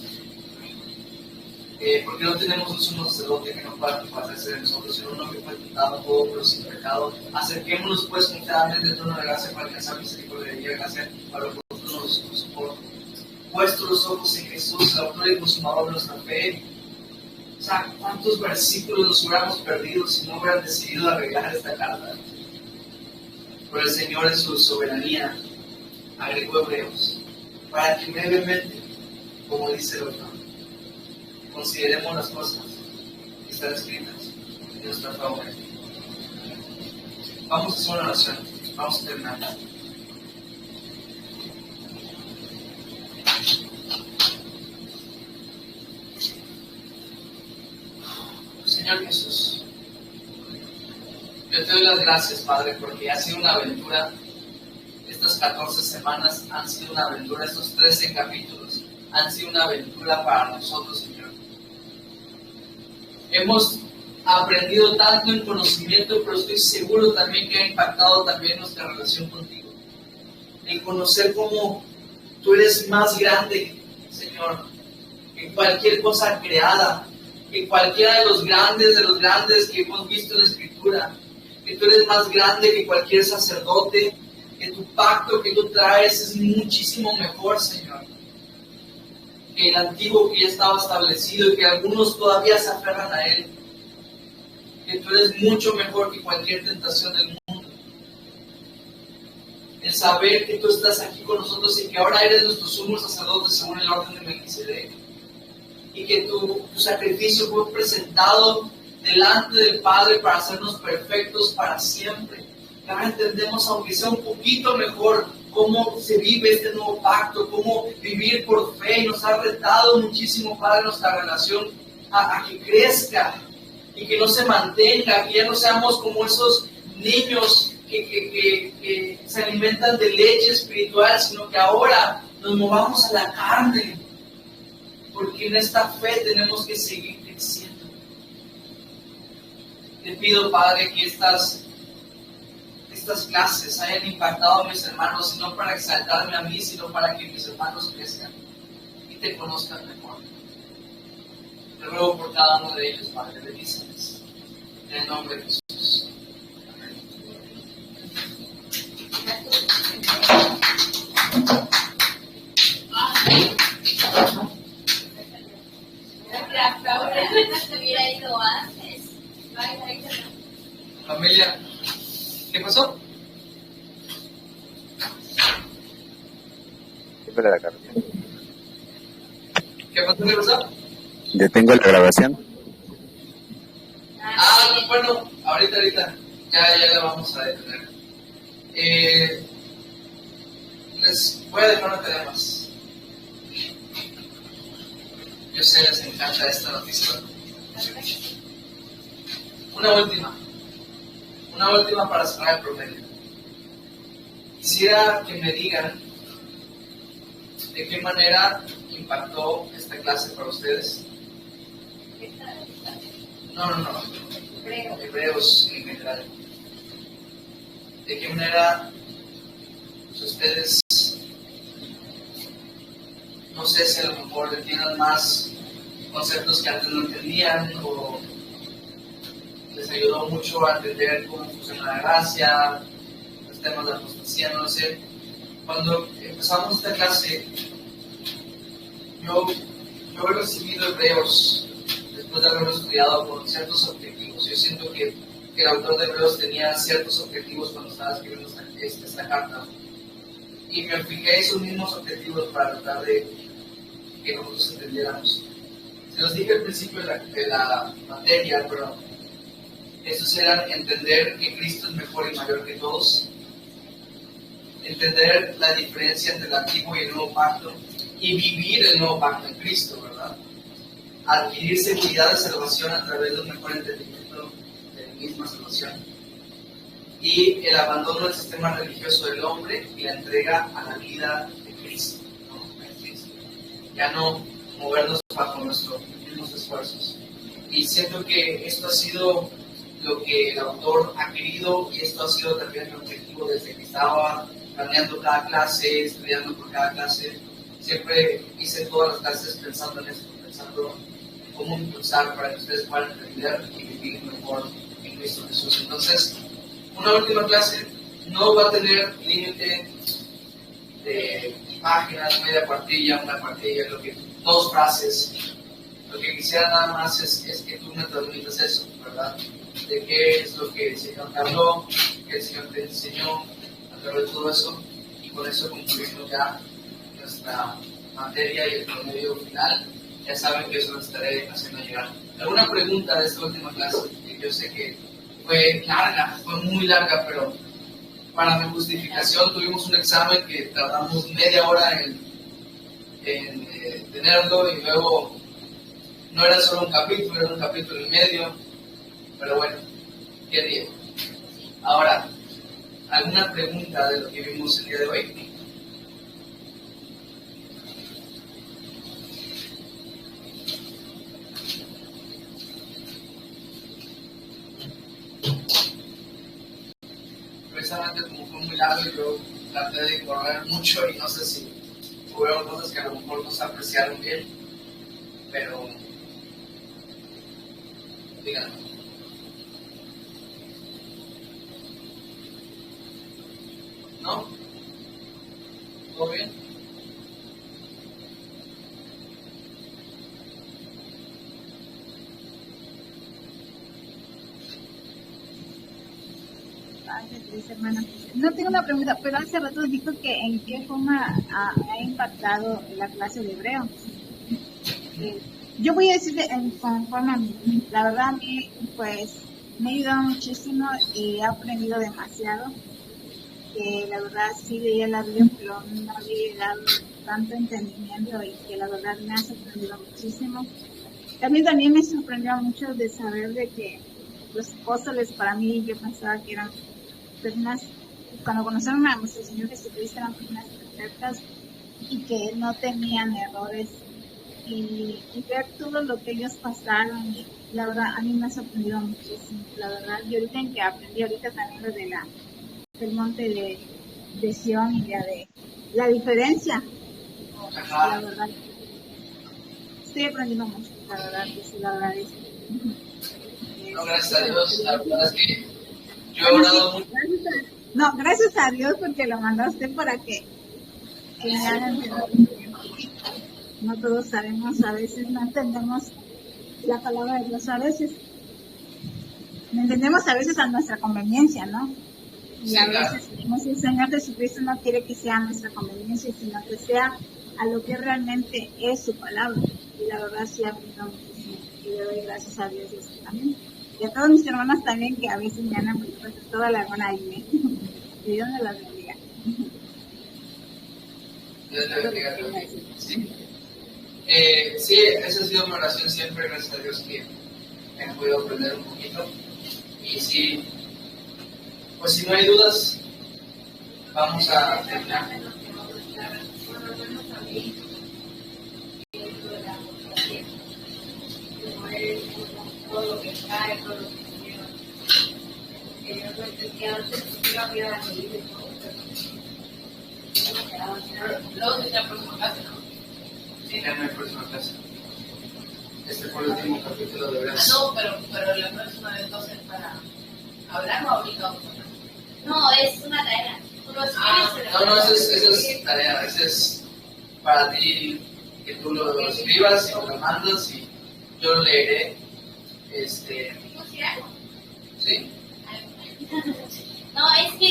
Porque no tenemos un sumo sacerdote que no pueda compadecerse de nosotros, sino uno que fue tentado todo pero sin pecado. Acerquémonos pues confiadamente del trono de gracia para alcanzar misericordia y gracia para que vosotros nos soporte. Puestos los ojos en Jesús, el autor y consumador de nuestra fe. O sea, ¿cuántos versículos nos hubiéramos perdido si no hubieran decidido arreglar esta carta? Pero el Señor en su soberanía agregó hebreos para que brevemente, como dice el autor, consideremos las cosas que están escritas en nuestra favor. Vamos a hacer una oración. Vamos a terminar. Señor Jesús, yo te doy las gracias, Padre, porque ha sido una aventura. Estas 14 semanas han sido una aventura. Estos 13 capítulos han sido una aventura para nosotros, Señor. Hemos aprendido tanto en conocimiento, pero estoy seguro también que ha impactado también nuestra relación contigo. El conocer cómo tú eres más grande, Señor, que cualquier cosa creada, que cualquiera de los grandes que hemos visto en la Escritura, que tú eres más grande que cualquier sacerdote, que tu pacto que tú traes es muchísimo mejor, Señor, que el antiguo que ya estaba establecido y que algunos todavía se aferran a él. que tú eres mucho mejor que cualquier tentación del mundo. El saber que tú estás aquí con nosotros y que ahora eres nuestro sumo sacerdote según el orden de Melquisedec. Y que tu sacrificio fue presentado delante del Padre para hacernos perfectos para siempre. Y ahora entendemos, aunque sea un poquito mejor, cómo se vive este nuevo pacto, cómo vivir por fe. Y nos ha retado muchísimo, Padre, nuestra relación a que crezca y que no se mantenga, que ya no seamos como esos niños que se alimentan de leche espiritual, sino que ahora nos movamos a la carne, porque en esta fe tenemos que seguir creciendo. Te pido, Padre, que estas clases hayan impactado a mis hermanos, no para exaltarme a mí, sino para que mis hermanos crezcan y te conozcan mejor. Te ruego por cada uno de ellos, Padre, bendíceles. En el nombre de Jesús. Amén. Hubiera ido antes. Familia, ¿qué pasó? Siempre la grabación. ¿Qué pasó? ¿Qué pasó? Detengo la grabación. Bueno, ahorita, ya la vamos a detener. Les voy a dejar una tarea más. Yo sé, les encanta esta noticia. Una última para cerrar el promedio. Quisiera que me digan de qué manera impactó esta clase para ustedes. No. Hebreos en general. ¿De qué manera ustedes, no sé si a lo mejor entiendan más conceptos que antes no entendían, o les ayudó mucho a entender cómo funciona la gracia, los temas de la apostasía, no sé? Cuando empezamos esta clase, yo he recibido Hebreos después de haberlo estudiado con ciertos objetivos. Yo siento que el autor de Hebreos tenía ciertos objetivos cuando estaba escribiendo esta carta. Y me fijé esos mismos objetivos para tratar de que nosotros entendiéramos. Se los dije al principio de la materia, pero esos eran entender que Cristo es mejor y mayor que todos, entender la diferencia entre el antiguo y el nuevo pacto, y vivir el nuevo pacto en Cristo, ¿verdad? Adquirir seguridad de salvación a través de un mejor entendimiento de la misma salvación. Y el abandono del sistema religioso del hombre y la entrega a la vida de Cristo, ¿no? Ya no movernos bajo nuestros mismos esfuerzos. Y siento que esto ha sido lo que el autor ha querido, y esto ha sido también mi objetivo desde que estaba planeando cada clase, estudiando por cada clase. Siempre hice todas las clases pensando en esto, pensando en cómo impulsar para que ustedes puedan entender y vivir mejor en Cristo Jesús. Entonces, una última clase no va a tener límite de páginas, media cuartilla, una cuartilla, dos frases. Lo que quisiera nada más es que tú me transmitas eso, ¿verdad? De qué es lo que el Señor te habló, que el Señor te enseñó a través de todo eso, y con eso concluimos ya nuestra materia y el promedio final. Ya saben que eso lo estaré haciendo llegar. ¿Alguna pregunta de esta última clase? Yo sé que fue larga, fue muy larga, pero para mi justificación tuvimos un examen que tardamos media hora en tenerlo, y luego no era solo un capítulo, era un capítulo y medio, pero bueno, qué día. Ahora, ¿alguna pregunta de lo que vimos el día de hoy? Precisamente como fue muy largo, yo traté de correr mucho y no sé si hubo cosas que a lo mejor no se apreciaron bien, pero díganme. ¿No? ¿Todo bien? parte de esa hermana. No tengo una pregunta, pero hace rato dijo que en qué forma ha impactado la clase de hebreo. Yo voy a decir conforme a mí. La verdad a mí, pues, me ha ayudado muchísimo y he aprendido demasiado. La verdad sí leía la Biblia, pero no había llegado tanto entendimiento y que la verdad me ha sorprendido muchísimo. También me sorprendió mucho de saber de que los apóstoles, para mí, yo pensaba que eran personas, cuando conocieron a nuestro Señor Jesucristo, eran personas perfectas y que no tenían errores. Y ver todo lo que ellos pasaron, y la verdad, a mí me ha sorprendido muchísimo, la verdad. Y ahorita en que aprendí, ahorita también lo del monte de Sion y de la diferencia, la verdad. Estoy aprendiendo mucho, la verdad, que sí, la verdad es. No, gracias a Dios, la verdad es que yo he orado mucho. Gracias a Dios porque lo mandó a usted para que me hagan. No todos sabemos, a veces no entendemos la palabra de Dios, a veces no entendemos a veces a nuestra conveniencia, ¿no? Y a veces el Señor Jesucristo no quiere que sea a nuestra conveniencia, sino que sea a lo que realmente es su palabra. Y la verdad sí aprendido muchísimo. Y le doy gracias a Dios y eso también. Y a todos mis hermanos también que a veces me han preguntado toda la buena ahí. Y Dios me las bendiga. Dios te bendiga también. Sí, esa ha sido mi oración siempre, gracias a Dios que he podido aprender un poquito. Y sí, pues si no hay dudas, vamos a terminar. Todo lo que cae, todo lo que hicieron. Yo no entendía antes, yo había leído y todo, pero luego es la próxima clase, ¿no? Sí, en la próxima clase. Este fue el último capítulo de verdad. No, pero la próxima de entonces para hablar o ahorita vamos a hablar. No, es una tarea. No, esa es tarea, esa es para ti, que tú lo escribas y lo mandas y yo lo leeré. ¿Sí? No, es que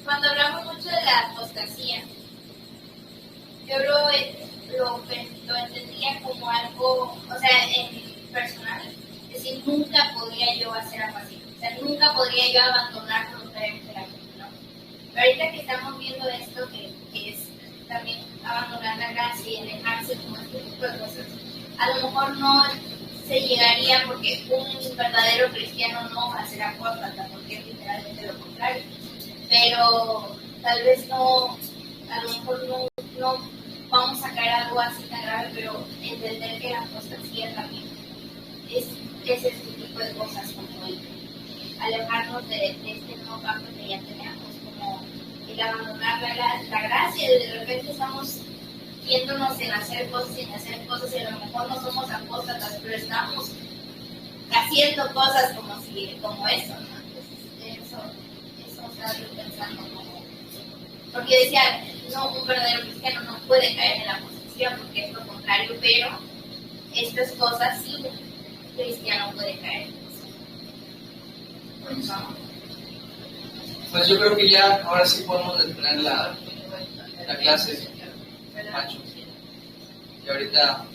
cuando hablamos mucho de la apostasía, yo lo entendía como algo, o sea, en personal. Es decir, nunca podría yo hacer algo así. O sea, nunca podría yo abandonar voluntariamente la gente, ¿no? Pero ahorita que estamos viendo esto, que es también abandonar la gracia y alejarse como este tipo de cosas, a lo mejor no se llegaría porque un verdadero cristiano no va a ser apóstata, porque es literalmente lo contrario. Pero tal vez no, a lo mejor no vamos a caer algo así tan grave, pero entender que la apostasía también es este tipo de cosas, como el alejarnos de este nuevo pacto que ya tenemos, como el abandonar la gracia, de repente estamos viéndonos en hacer cosas y a lo mejor no somos apóstatas, pero estamos haciendo cosas como eso, ¿no? Entonces, eso estaba yo pensando como, porque decía, no, un verdadero cristiano no puede caer en la apostasía porque es lo contrario, pero estas cosas sí, un cristiano puede caer. Pues yo creo que ya ahora sí podemos detener la clase, Macho. Y ahorita